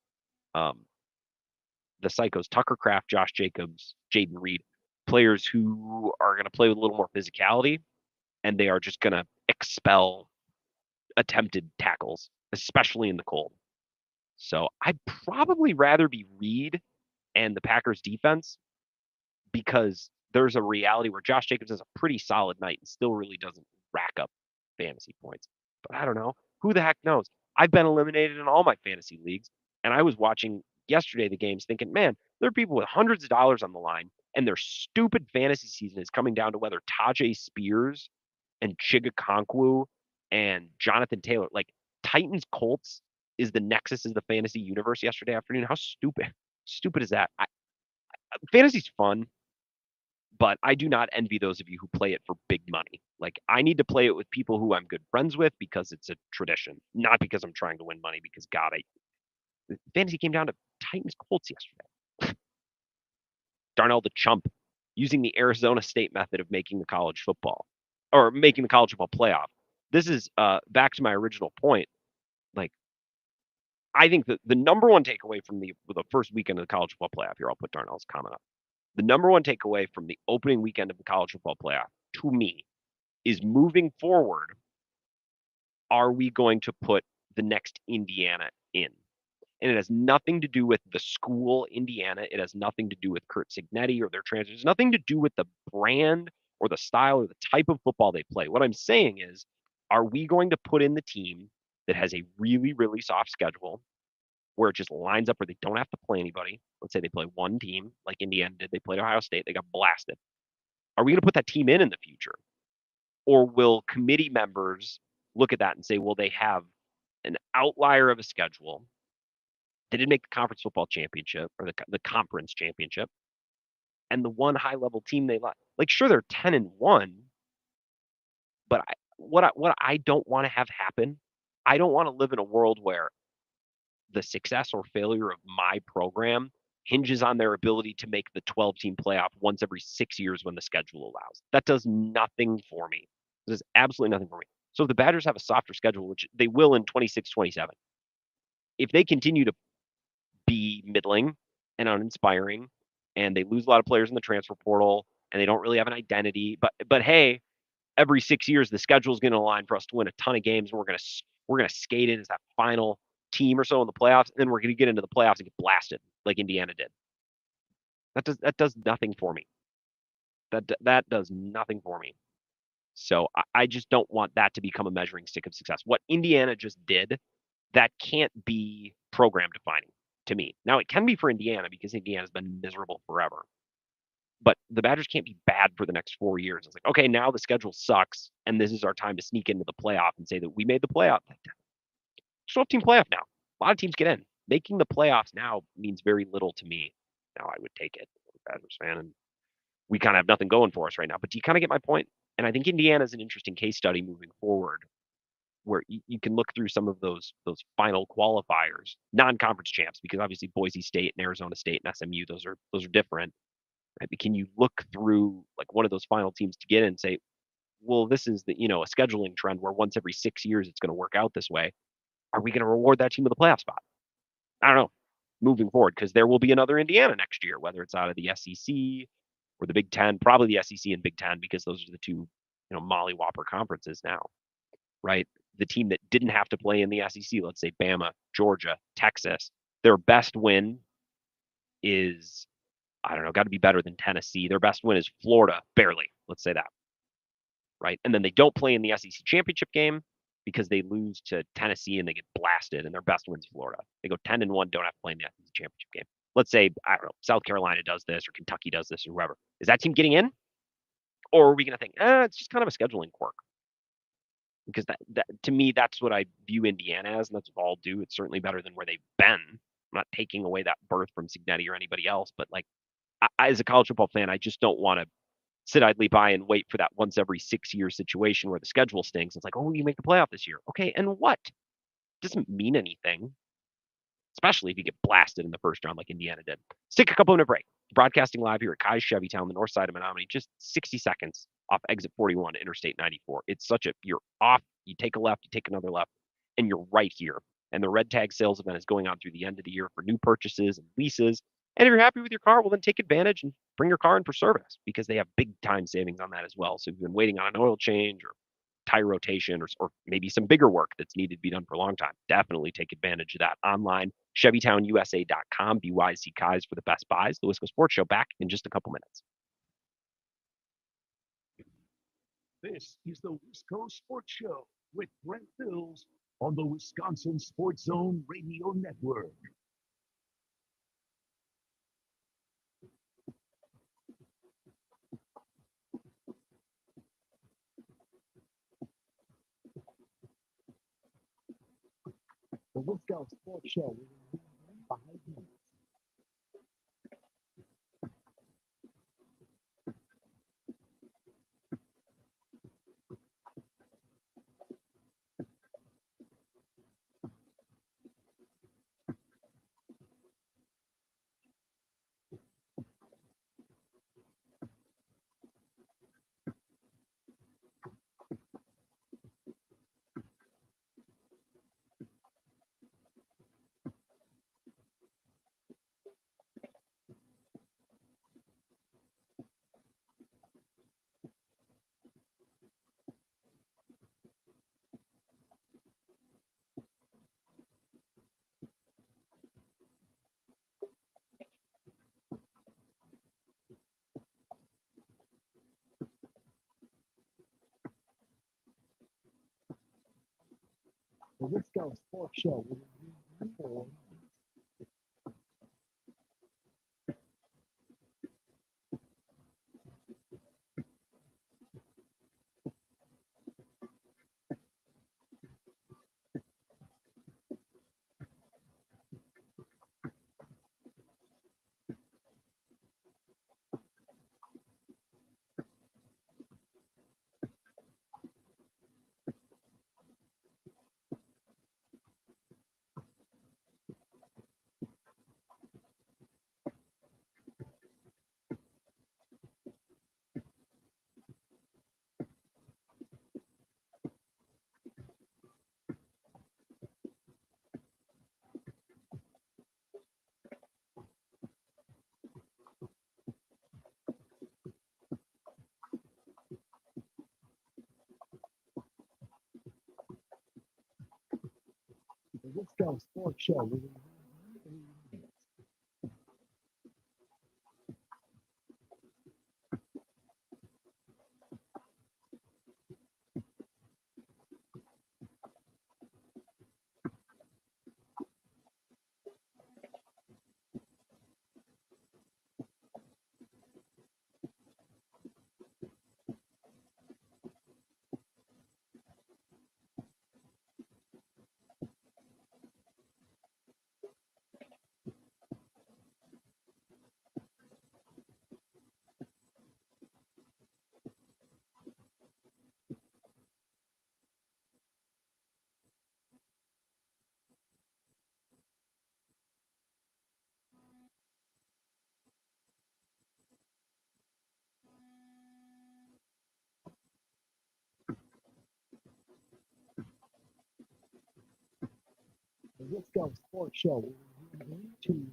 The Psychos, Tucker Kraft, Josh Jacobs, Jaden Reed, players who are going to play with a little more physicality, and they are just going to expel attempted tackles, especially in the cold. So I'd probably rather be Reed and the Packers defense, because there's a reality where Josh Jacobs has a pretty solid night and still really doesn't rack up fantasy points. But I don't know. Who the heck knows? I've been eliminated in all my fantasy leagues, and I was watching yesterday the games thinking, man, there are people with hundreds of dollars on the line, and their stupid fantasy season is coming down to whether Tajay Spears and Chigakonkwo and Jonathan Taylor, like Titans Colts is the nexus of the fantasy universe yesterday afternoon. How stupid is that? Fantasy's fun, but I do not envy those of you who play it for big money. Like, I need to play it with people who I'm good friends with because it's a tradition, not because I'm trying to win money, because God, fantasy came down to Titans Colts yesterday. Darnell the Chump using the Arizona State method of making the college football playoff. This is back to my original point. Like, I think that the number one takeaway from the first weekend of the college football playoff, here, I'll put Darnell's comment up. The number one takeaway from the opening weekend of the college football playoff, to me, is moving forward, are we going to put the next Indiana in? And it has nothing to do with the school, Indiana. It has nothing to do with Curt Cignetti or their transfers. It's nothing to do with the brand or the style or the type of football they play. What I'm saying is, are we going to put in the team that has a really, really soft schedule where it just lines up where they don't have to play anybody? Let's say they play one team like Indiana did. They played Ohio State. They got blasted. Are we going to put that team in the future? Or will committee members look at that and say, well, they have an outlier of a schedule. They didn't make the conference football championship or the conference championship. And the one high-level team they like, sure, they're 10-1, but what I don't want to have happen, I don't want to live in a world where the success or failure of my program hinges on their ability to make the 12-team playoff once every 6 years when the schedule allows. That does nothing for me. It does absolutely nothing for me. So if the Badgers have a softer schedule, which they will in 26-27, if they continue to be middling and uninspiring, and they lose a lot of players in the transfer portal, and they don't really have an identity, but hey, every 6 years the schedule is going to align for us to win a ton of games, and we're gonna skate in as that final team or so in the playoffs, and then we're going to get into the playoffs and get blasted like Indiana did. That does nothing for me. That does nothing for me. So I just don't want that to become a measuring stick of success. What Indiana just did, that can't be program defining to me. Now it can be for Indiana because Indiana's been miserable forever. But the Badgers can't be bad for the next 4 years. It's like, okay, now the schedule sucks, and this is our time to sneak into the playoff and say that we made the playoff. 12-team playoff now. A lot of teams get in. Making the playoffs now means very little to me. Now I would take it, as a Badgers fan, and we kind of have nothing going for us right now. But do you kind of get my point? And I think Indiana is an interesting case study moving forward, where you can look through some of those final qualifiers, non-conference champs, because obviously Boise State and Arizona State and SMU, those are different. Right? But can you look through like one of those final teams to get in and say, well, this is a scheduling trend where once every 6 years it's going to work out this way. Are we going to reward that team with a playoff spot? I don't know. Moving forward, because there will be another Indiana next year, whether it's out of the SEC or the Big Ten, probably the SEC and Big Ten, because those are the two, mollywhopper conferences now, right? The team that didn't have to play in the SEC, let's say Bama, Georgia, Texas, their best win is, I don't know, got to be better than Tennessee. Their best win is Florida, barely. Let's say that, right? And then they don't play in the SEC championship game because they lose to Tennessee and they get blasted, and their best win's Florida. They go 10-1, don't have to play in the SEC championship game. Let's say, I don't know, South Carolina does this or Kentucky does this or whoever. Is that team getting in? Or are we going to think, it's just kind of a scheduling quirk? Because that to me, that's what I view Indiana as, and that's what I'll do. It's certainly better than where they've been. I'm not taking away that berth from Cignetti or anybody else, but like, I, as a college football fan, I just don't want to sit idly by and wait for that once every 6 year situation where the schedule stinks. It's like, oh, you make the playoff this year. Okay, and what? Doesn't mean anything, especially if you get blasted in the first round like Indiana did. Let's take a couple minute break. Broadcasting live here at Kai's Chevy Town, the north side of Menominee, just 60 seconds off exit 41, Interstate 94. It's you're off, you take a left, you take another left, and you're right here. And the red tag sales event is going on through the end of the year for new purchases and leases. And if you're happy with your car, well, then take advantage and bring your car in for service because they have big time savings on that as well. So if you've been waiting on an oil change or tire rotation or maybe some bigger work that's needed to be done for a long time, definitely take advantage of that online. ChevyTownUSA.com. BYC Kai's for the best buys. The Wisco Sports Show back in just a couple minutes. This is the Wisco Sports Show with Brent Bills on the Wisconsin Sports Zone Radio Network. The Wisco Sports Show. 5 minutes. The Wisco Sports Show. The Wisco Sports Show. The Wisco Sports Show. Two.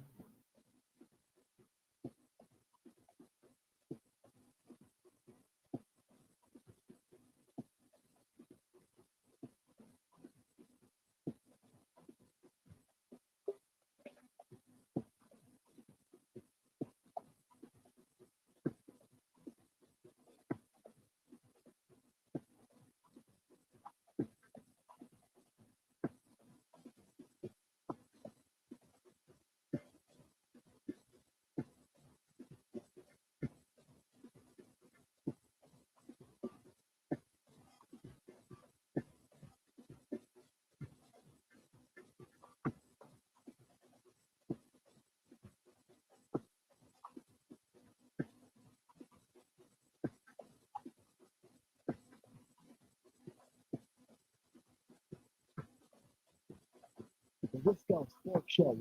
The Wisco Sports Show.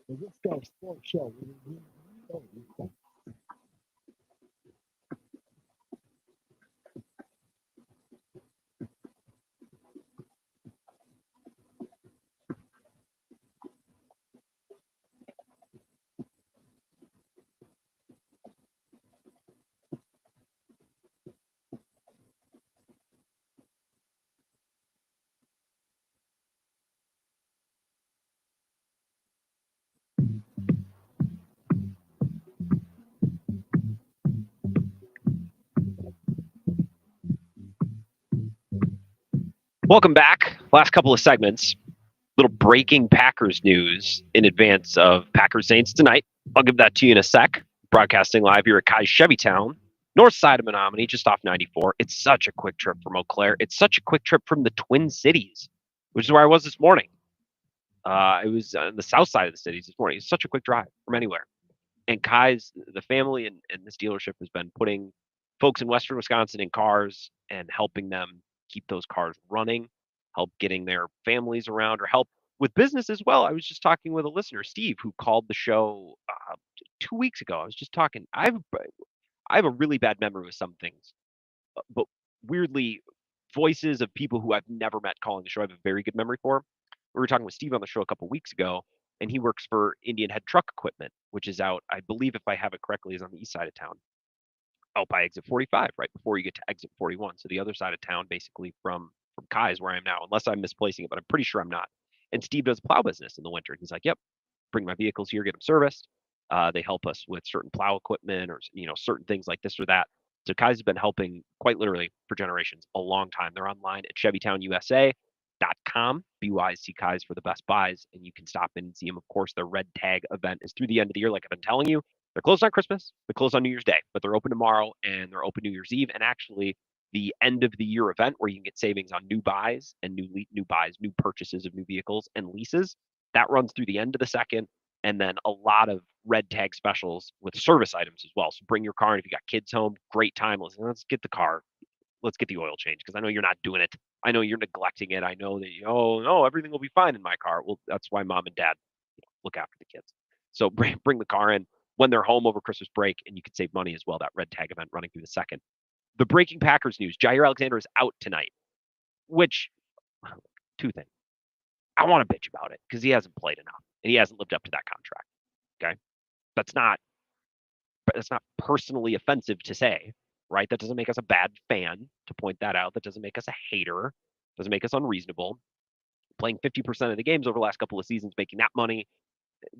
The Wisco Sports Show. Welcome back. Last couple of segments. Little breaking Packers news in advance of Packers Saints tonight. I'll give that to you in a sec. Broadcasting live here at Kai's Chevytown, north side of Menominee, just off 94. It's such a quick trip from Eau Claire. It's such a quick trip from the Twin Cities, which is where I was this morning. I was on the south side of the cities this morning. It's such a quick drive from anywhere. And Kai's, the family and this dealership has been putting folks in Western Wisconsin in cars and helping them keep those cars running, help getting their families around, or help with business as well. I was just talking with a listener, Steve, who called the show 2 weeks ago. I was just talking. I have a really bad memory with some things, but weirdly, voices of people who I've never met calling the show, I have a very good memory for. We were talking with Steve on the show a couple weeks ago, and he works for Indian Head Truck Equipment, which is out, I believe, if I have it correctly, is on the east side of town, out by exit 45, right before you get to exit 41. So the other side of town, basically from Kai's, where I am now, unless I'm misplacing it, but I'm pretty sure I'm not. And Steve does plow business in the winter. He's like, yep, bring my vehicles here, get them serviced. They help us with certain plow equipment or certain things like this or that. So Kai's has been helping quite literally for generations, a long time. They're online at ChevytownUSA.com, BYC Kai's for the best buys, and you can stop in and see them. Of course, their red tag event is through the end of the year, like I've been telling you. They're closed on Christmas, they're closed on New Year's Day, but they're open tomorrow and they're open New Year's Eve. And actually, the end of the year event where you can get savings on new buys and new purchases of new vehicles and leases, that runs through the end of the second. And then a lot of red tag specials with service items as well. So bring your car, and if you got kids home, great time. Let's get the car. Let's get the oil change, because I know you're not doing it. I know you're neglecting it. I know that, oh, no, everything will be fine in my car. Well, that's why mom and dad look after the kids. So bring the car in when they're home over Christmas break, and you could save money as well. That red tag event running through the second. The breaking Packers news: Jaire Alexander is out tonight. Which, two things. I want to bitch about it because he hasn't played enough and he hasn't lived up to that contract. Okay, that's not personally offensive to say, right? That doesn't make us a bad fan to point that out. That doesn't make us a hater. Doesn't make us unreasonable. Playing 50% of the games over the last couple of seasons, making that money,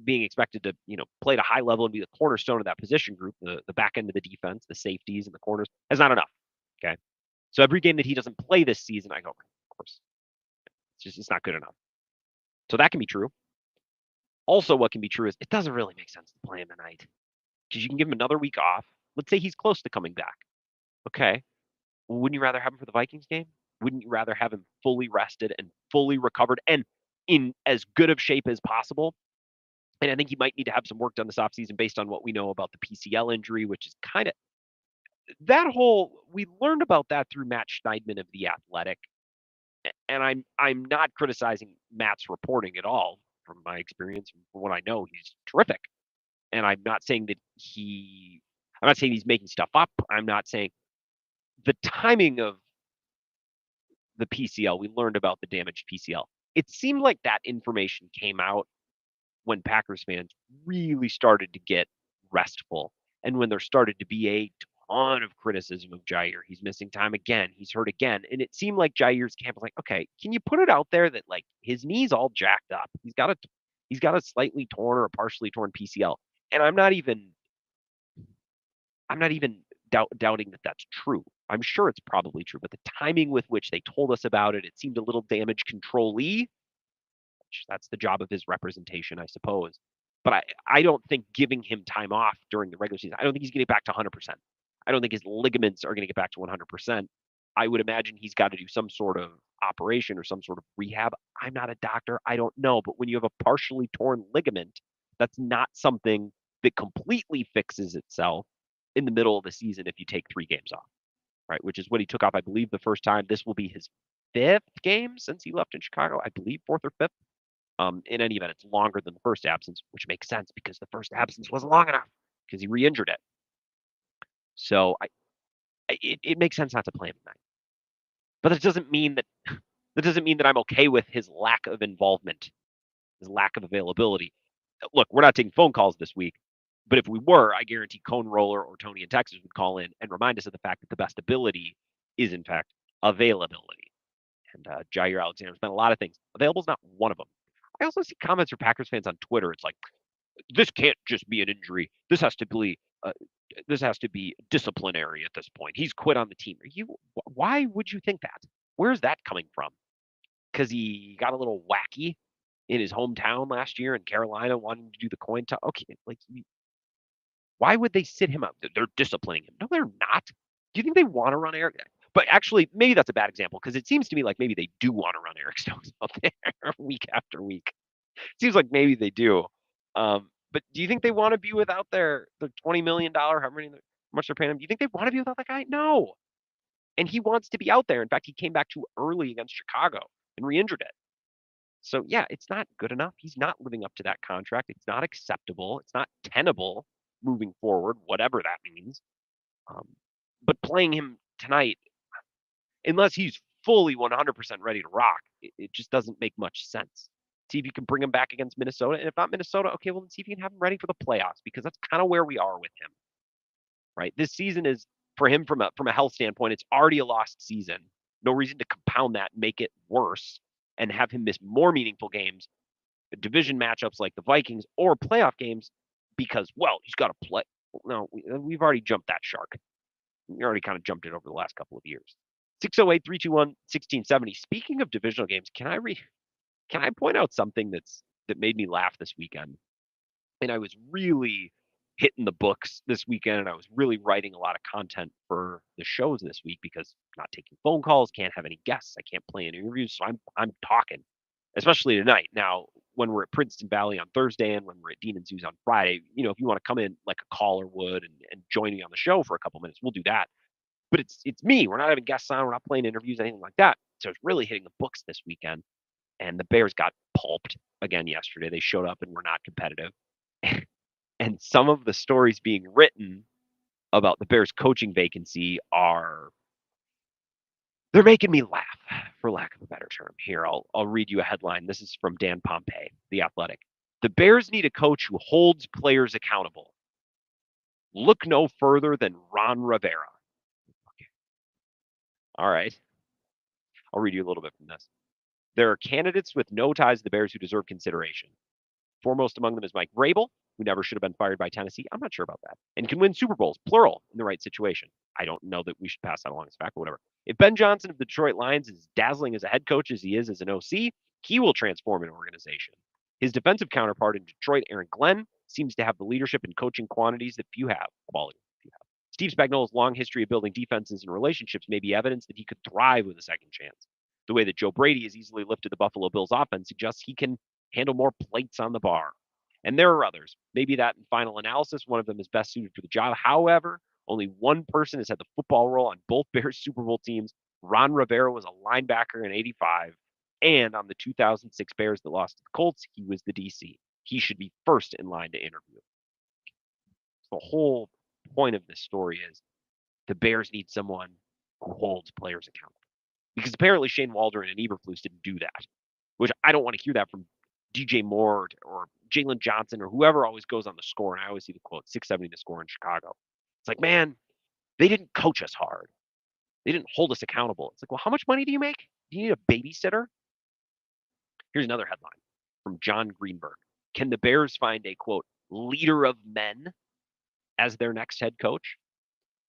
being expected to, play at a high level and be the cornerstone of that position group, the back end of the defense, the safeties and the corners, is not enough. Okay. So every game that he doesn't play this season, I go, of course, it's not good enough. So that can be true. Also, what can be true is it doesn't really make sense to play him tonight because you can give him another week off. Let's say he's close to coming back. Okay. Well, wouldn't you rather have him for the Vikings game? Wouldn't you rather have him fully rested and fully recovered and in as good of shape as possible? And I think he might need to have some work done this offseason based on what we know about the PCL injury, which is kind of we learned about that through Matt Schneidman of The Athletic. And I'm not criticizing Matt's reporting at all. From my experience, from what I know, he's terrific. And I'm not saying he's making stuff up. I'm not saying the timing of the PCL, we learned about the damaged PCL. It seemed like that information came out when Packers fans really started to get restful and when there started to be a ton of criticism of Jaire. He's missing time again. He's hurt again. And it seemed like Jaire's camp was like, okay, can you put it out there that like his knee's all jacked up? He's got a slightly torn or a partially torn PCL. And I'm not even doubting that that's true. I'm sure it's probably true, but the timing with which they told us about it, it seemed a little damage control-y. That's the job of his representation, I suppose. But I don't think giving him time off during the regular season, I don't think he's going to get back to 100%. I don't think his ligaments are going to get back to 100%. I would imagine he's got to do some sort of operation or some sort of rehab. I'm not a doctor. I don't know. But when you have a partially torn ligament, that's not something that completely fixes itself in the middle of the season if you take 3 games off, right? Which is what he took off, I believe, the first time. This will be his 5th game since he left in Chicago, I believe 4th or 5th. In any event, it's longer than the first absence, which makes sense because the first absence wasn't long enough because he re-injured it. So it makes sense not to play him tonight. But that doesn't mean that I'm okay with his lack of involvement, his lack of availability. Look, we're not taking phone calls this week, but if we were, I guarantee Cone Roller or Tony in Texas would call in and remind us of the fact that the best ability is, in fact, availability. And Jaire Alexander's been a lot of things. Available is not one of them. I also see comments from Packers fans on Twitter. It's like, this can't just be an injury. This has to be disciplinary at this point. He's quit on the team. Why would you think that? Where's that coming from? Because he got a little wacky in his hometown last year in Carolina, wanting to do the coin toss. Okay, why would they sit him up? They're disciplining him. No, they're not. Do you think they want to run Eric? But actually, maybe that's a bad example because it seems to me like maybe they do want to run Eric Stokes out there week after week. It seems like maybe they do. But do you think they want to be without the $20 million, how much they're paying him? Do you think they want to be without that guy? No. And he wants to be out there. In fact, he came back too early against Chicago and re-injured it. So, yeah, it's not good enough. He's not living up to that contract. It's not acceptable. It's not tenable moving forward, whatever that means. But playing him tonight, unless he's fully 100% ready to rock, it just doesn't make much sense. See if you can bring him back against Minnesota. And if not Minnesota, okay, well, then see if you can have him ready for the playoffs because that's kind of where we are with him, right? This season is, for him, from a health standpoint, it's already a lost season. No reason to compound that, make it worse, and have him miss more meaningful games, division matchups like the Vikings, or playoff games because, well, he's got to play. No, we've already jumped that shark. We already kind of jumped it over the last couple of years. 608-321-1670. Speaking of divisional games, can I point out something that made me laugh this weekend? And I was really hitting the books this weekend, and I was really writing a lot of content for the shows this week because I'm not taking phone calls, can't have any guests, I can't play any interviews, so I'm talking, especially tonight. Now, when we're at Princeton Valley on Thursday and when we're at Dean and Sue's on Friday, if you want to come in like a caller would and join me on the show for a couple minutes, we'll do that. But it's me. We're not having guests on. We're not playing interviews, anything like that. So it's really hitting the books this weekend. And the Bears got pulped again yesterday. They showed up and were not competitive. And some of the stories being written about the Bears coaching vacancy they're making me laugh, for lack of a better term. Here, I'll read you a headline. This is from Dan Pompei, The Athletic. The Bears need a coach who holds players accountable. Look no further than Ron Rivera. Okay. All right. I'll read you a little bit from this. There are candidates with no ties to the Bears who deserve consideration. Foremost among them is Mike Vrabel, who never should have been fired by Tennessee. I'm not sure about that. And can win Super Bowls, plural, in the right situation. I don't know that we should pass that along as fact, but whatever. If Ben Johnson of the Detroit Lions is as dazzling as a head coach as he is as an OC, he will transform an organization. His defensive counterpart in Detroit, Aaron Glenn, seems to have the leadership and coaching quantities that few have. Quality few have. Steve Spagnuolo's long history of building defenses and relationships may be evidence that he could thrive with a second chance. The way that Joe Brady has easily lifted the Buffalo Bills offense suggests he can handle more plates on the bar. And there are others. Maybe that in final analysis, one of them is best suited for the job. However, only one person has had the football role on both Bears Super Bowl teams. Ron Rivera was a linebacker in '85. And on the 2006 Bears that lost to the Colts, he was the DC. He should be first in line to interview. The whole point of this story is the Bears need someone who holds players accountable. Because apparently Shane Waldron and Eberflus didn't do that, which I don't want to hear that from DJ Moore or Jalen Johnson or whoever always goes on the score. And I always see the quote, 670 to score in Chicago. It's like, man, they didn't coach us hard. They didn't hold us accountable. It's like, well, how much money do you make? Do you need a babysitter? Here's another headline from John Greenberg. Can the Bears find a, quote, leader of men as their next head coach?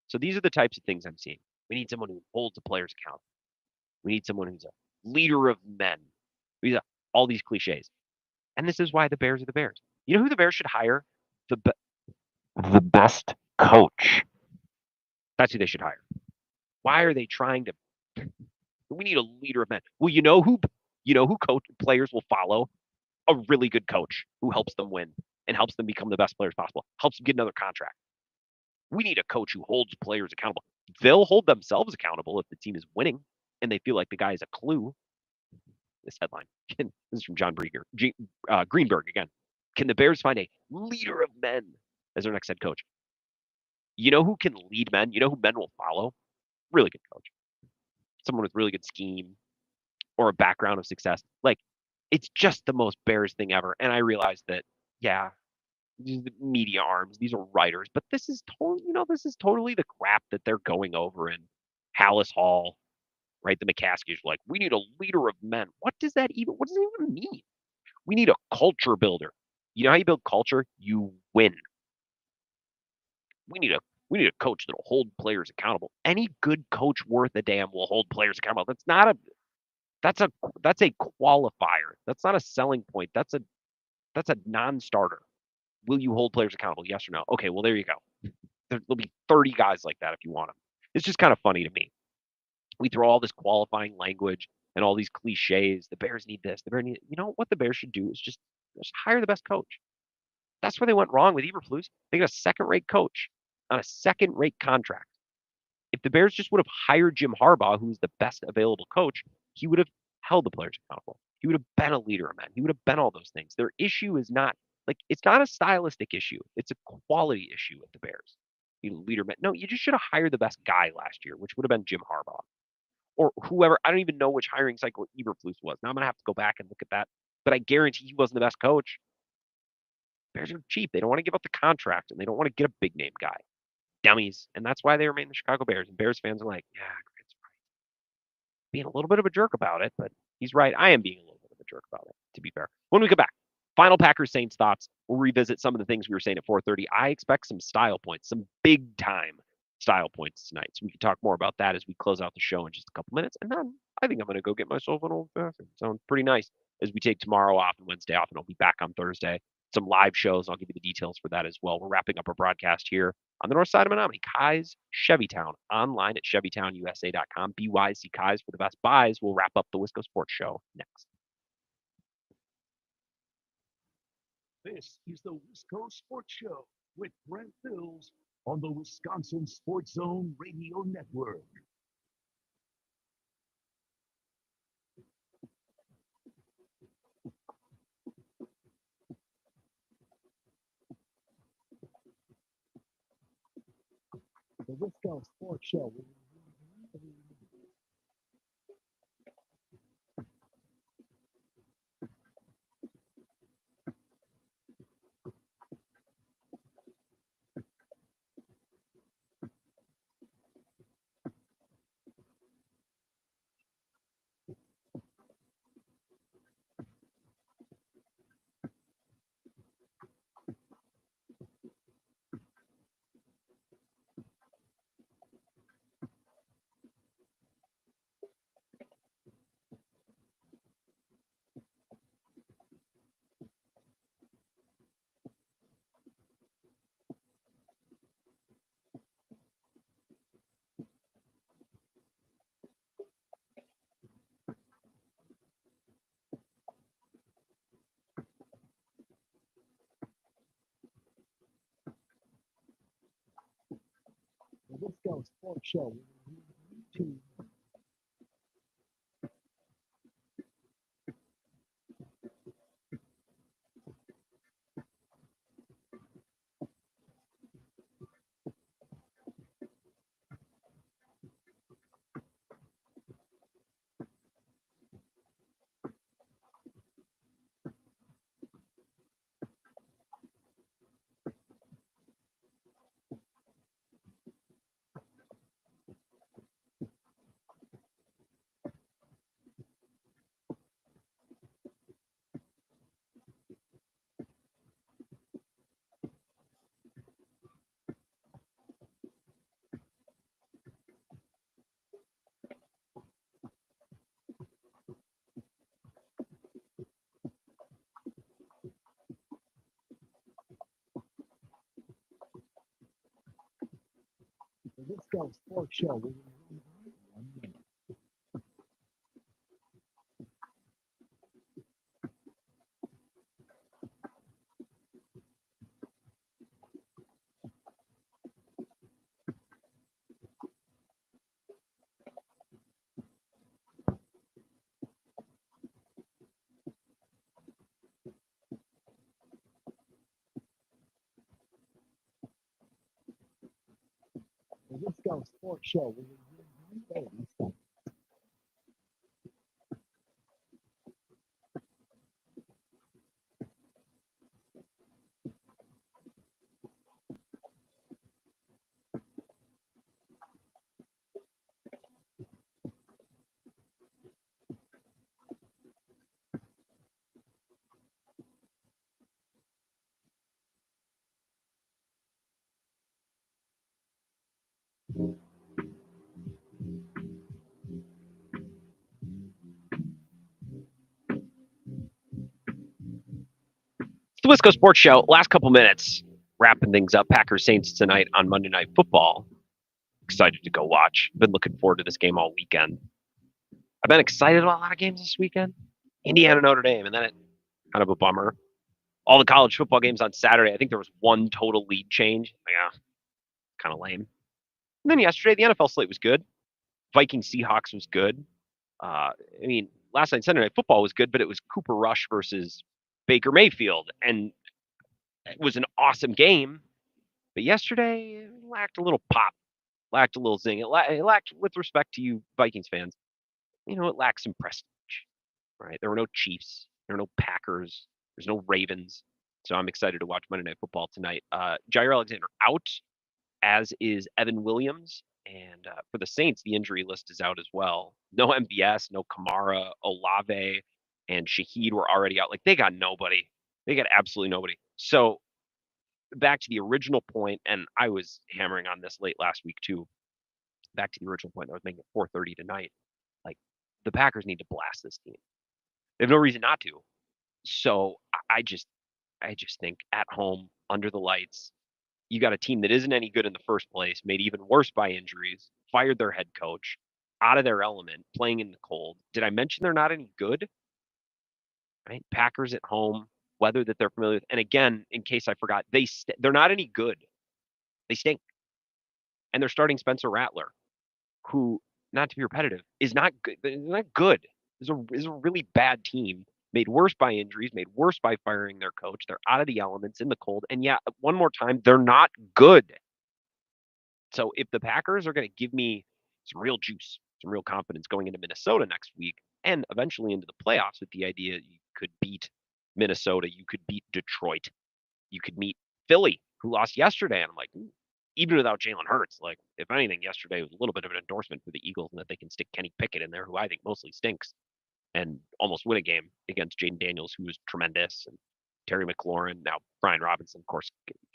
So these are the types of things I'm seeing. We need someone who holds the players accountable. We need someone who's a leader of men. All these cliches. And this is why the Bears are the Bears. You know who the Bears should hire? The best coach. That's who they should hire. Why are they trying to? We need a leader of men. Well, you know who players will follow? A really good coach who helps them win and helps them become the best players possible. Helps them get another contract. We need a coach who holds players accountable. They'll hold themselves accountable if the team is winning and they feel like the guy is a clue. This headline. This is from John Greenberg again. Can the Bears find a leader of men as their next head coach? You know who can lead men? You know who men will follow? Really good coach. Someone with really good scheme or a background of success. Like, it's just the most Bears thing ever. And I realized that, yeah, these are the media arms, these are writers, but this is totally the crap that they're going over in Hallis Hall. Right, the McCaskies are like, we need a leader of men. What does that even mean? We need a culture builder. You know how you build culture? You win. We need a coach that'll hold players accountable. Any good coach worth a damn will hold players accountable. That's a qualifier. That's not a selling point. That's a non-starter. Will you hold players accountable? Yes or no? Okay, well there you go. There'll be 30 guys like that if you want them. It's just kind of funny to me. We throw all this qualifying language and all these cliches. The Bears need this. The Bears need. You know what the Bears should do is just hire the best coach. That's where they went wrong with Eberflus. They got a second-rate coach on a second-rate contract. If the Bears just would have hired Jim Harbaugh, who's the best available coach, he would have held the players accountable. He would have been a leader of men. He would have been all those things. Their issue is not it's not a stylistic issue. It's a quality issue with the Bears. Leader men. No, you just should have hired the best guy last year, which would have been Jim Harbaugh. Or whoever. I don't even know which hiring cycle Eberflus was. Now I'm going to have to go back and look at that. But I guarantee he wasn't the best coach. Bears are cheap. They don't want to give up the contract, and they don't want to get a big-name guy. Dummies. And that's why they remain the Chicago Bears. And Bears fans are like, yeah, Grant's right. Being a little bit of a jerk about it, but he's right. I am being a little bit of a jerk about it, to be fair. When we come back, final Packers-Saints thoughts. We'll revisit some of the things we were saying at 4:30. I expect some style points, some big-time style points tonight. So we can talk more about that as we close out the show in just a couple minutes. And then I think I'm going to go get myself an old fashioned. Sounds pretty nice as we take tomorrow off and Wednesday off, and I'll be back on Thursday. Some live shows. I'll give you the details for that as well. We're wrapping up our broadcast here on the north side of Menominee. Kai's Chevytown, online at ChevytownUSA.com. BYC Kai's for the best buys. We'll wrap up the Wisco Sports Show next. This is the Wisco Sports Show with Brent Bills on the Wisconsin Sports Zone Radio Network. The Wisco Sports Show. The Wisco Sports Show. YouTube. The Wisco Sports Show. 1 minute. The Wisco Sports Show. 30 seconds. The Wisco Sports Show. Last couple minutes, wrapping things up. Packers Saints tonight on Monday Night Football. Excited to go watch. Been looking forward to this game all weekend. I've been excited about a lot of games this weekend. Indiana, Notre Dame, and then it kind of a bummer. All the college football games on Saturday. I think there was one total lead change. Yeah, kind of lame. And then yesterday, the NFL slate was good. Viking Seahawks was good. I mean, last night Sunday Night Football was good, but it was Cooper Rush versus Baker Mayfield, and it was an awesome game. But yesterday it lacked a little pop, lacked a little zing. It lacked, with respect to you Vikings fans, it lacked some prestige. Right? There were no Chiefs, there were no Packers, there's no Ravens. So I'm excited to watch Monday Night Football tonight. Jair Alexander out, as is Evan Williams. And for the Saints, the injury list is out as well. No MVS, no Kamara, Olave, and Shaheed were already out. Like, they got nobody. They got absolutely nobody. So back to the original point, and I was hammering on this late last week too. Back to the original point that I was making at 4:30 tonight. Like, the Packers need to blast this team. They have no reason not to. So I just think at home, under the lights, you got a team that isn't any good in the first place, made even worse by injuries, fired their head coach, out of their element, playing in the cold. Did I mention they're not any good? Right? Packers at home, weather that they're familiar with. And again, in case I forgot, they're not any good. They stink. And they're starting Spencer Rattler, who, not to be repetitive, is not good. They're not good. This is a really bad team, made worse by injuries, made worse by firing their coach. They're out of the elements, in the cold. And yeah, one more time, they're not good. So if the Packers are going to give me some real juice, some real confidence going into Minnesota next week and eventually into the playoffs with the idea you could beat Minnesota, you could beat Detroit, you could meet Philly, who lost yesterday. And I'm like, even without Jalen Hurts, like, if anything, yesterday was a little bit of an endorsement for the Eagles and that they can stick Kenny Pickett in there, who I think mostly stinks, and almost win a game against Jaden Daniels, who was tremendous, and Terry McLaurin. Now, Brian Robinson, of course,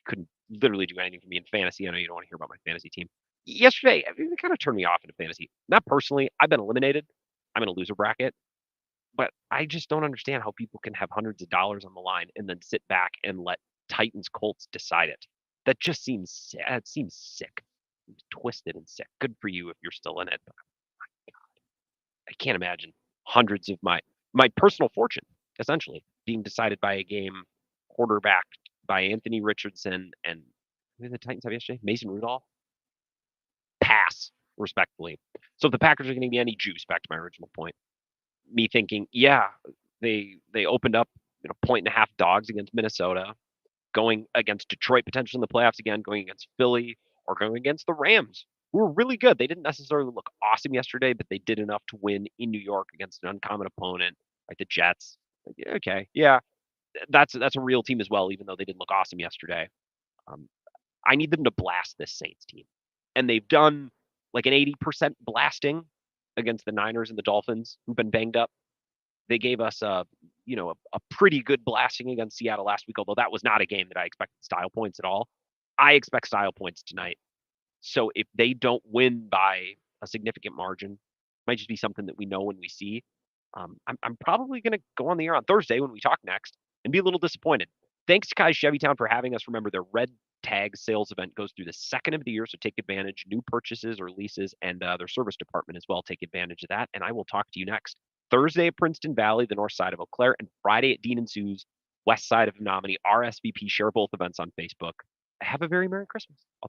couldn't literally do anything for me in fantasy. I know you don't want to hear about my fantasy team. Yesterday, it kind of turned me off into fantasy. Not personally. I've been eliminated. I'm in a loser bracket. But I just don't understand how people can have hundreds of dollars on the line and then sit back and let Titans Colts decide it. That just seems it seems sick. It's twisted and sick. Good for you if you're still in it. But my God, I can't imagine hundreds of my personal fortune essentially being decided by a game quarterbacked by Anthony Richardson and who did the Titans have yesterday? Mason Rudolph. Pass, respectfully. So if the Packers are going to be any juice, back to my original point, me thinking, yeah, they opened up 1.5 dogs against Minnesota, going against Detroit potentially in the playoffs again, going against Philly, or going against the Rams, who were really good. They didn't necessarily look awesome yesterday, but they did enough to win in New York against an uncommon opponent like the Jets. Like, okay, yeah, that's a real team as well, even though they didn't look awesome yesterday. I need them to blast this Saints team, and they've done like an 80% blasting against the Niners and the Dolphins, who've been banged up. They gave us a pretty good blasting against Seattle last week, although that was not a game that I expected style points at all. I expect style points tonight. So if they don't win by a significant margin, it might just be something that we know when we see. I'm probably going to go on the air on Thursday when we talk next and be a little disappointed. Thanks to Kai Chevytown for having us. Remember, their red tag sales event goes through the second of the year, so take advantage. New purchases or leases, and their service department as well. Take advantage of that, and I will talk to you next Thursday at Princeton Valley, the north side of Eau Claire, and Friday at Dean and Sue's, west side of Menominee. RSVP. Share both events on Facebook. Have a very Merry Christmas. I'll talk.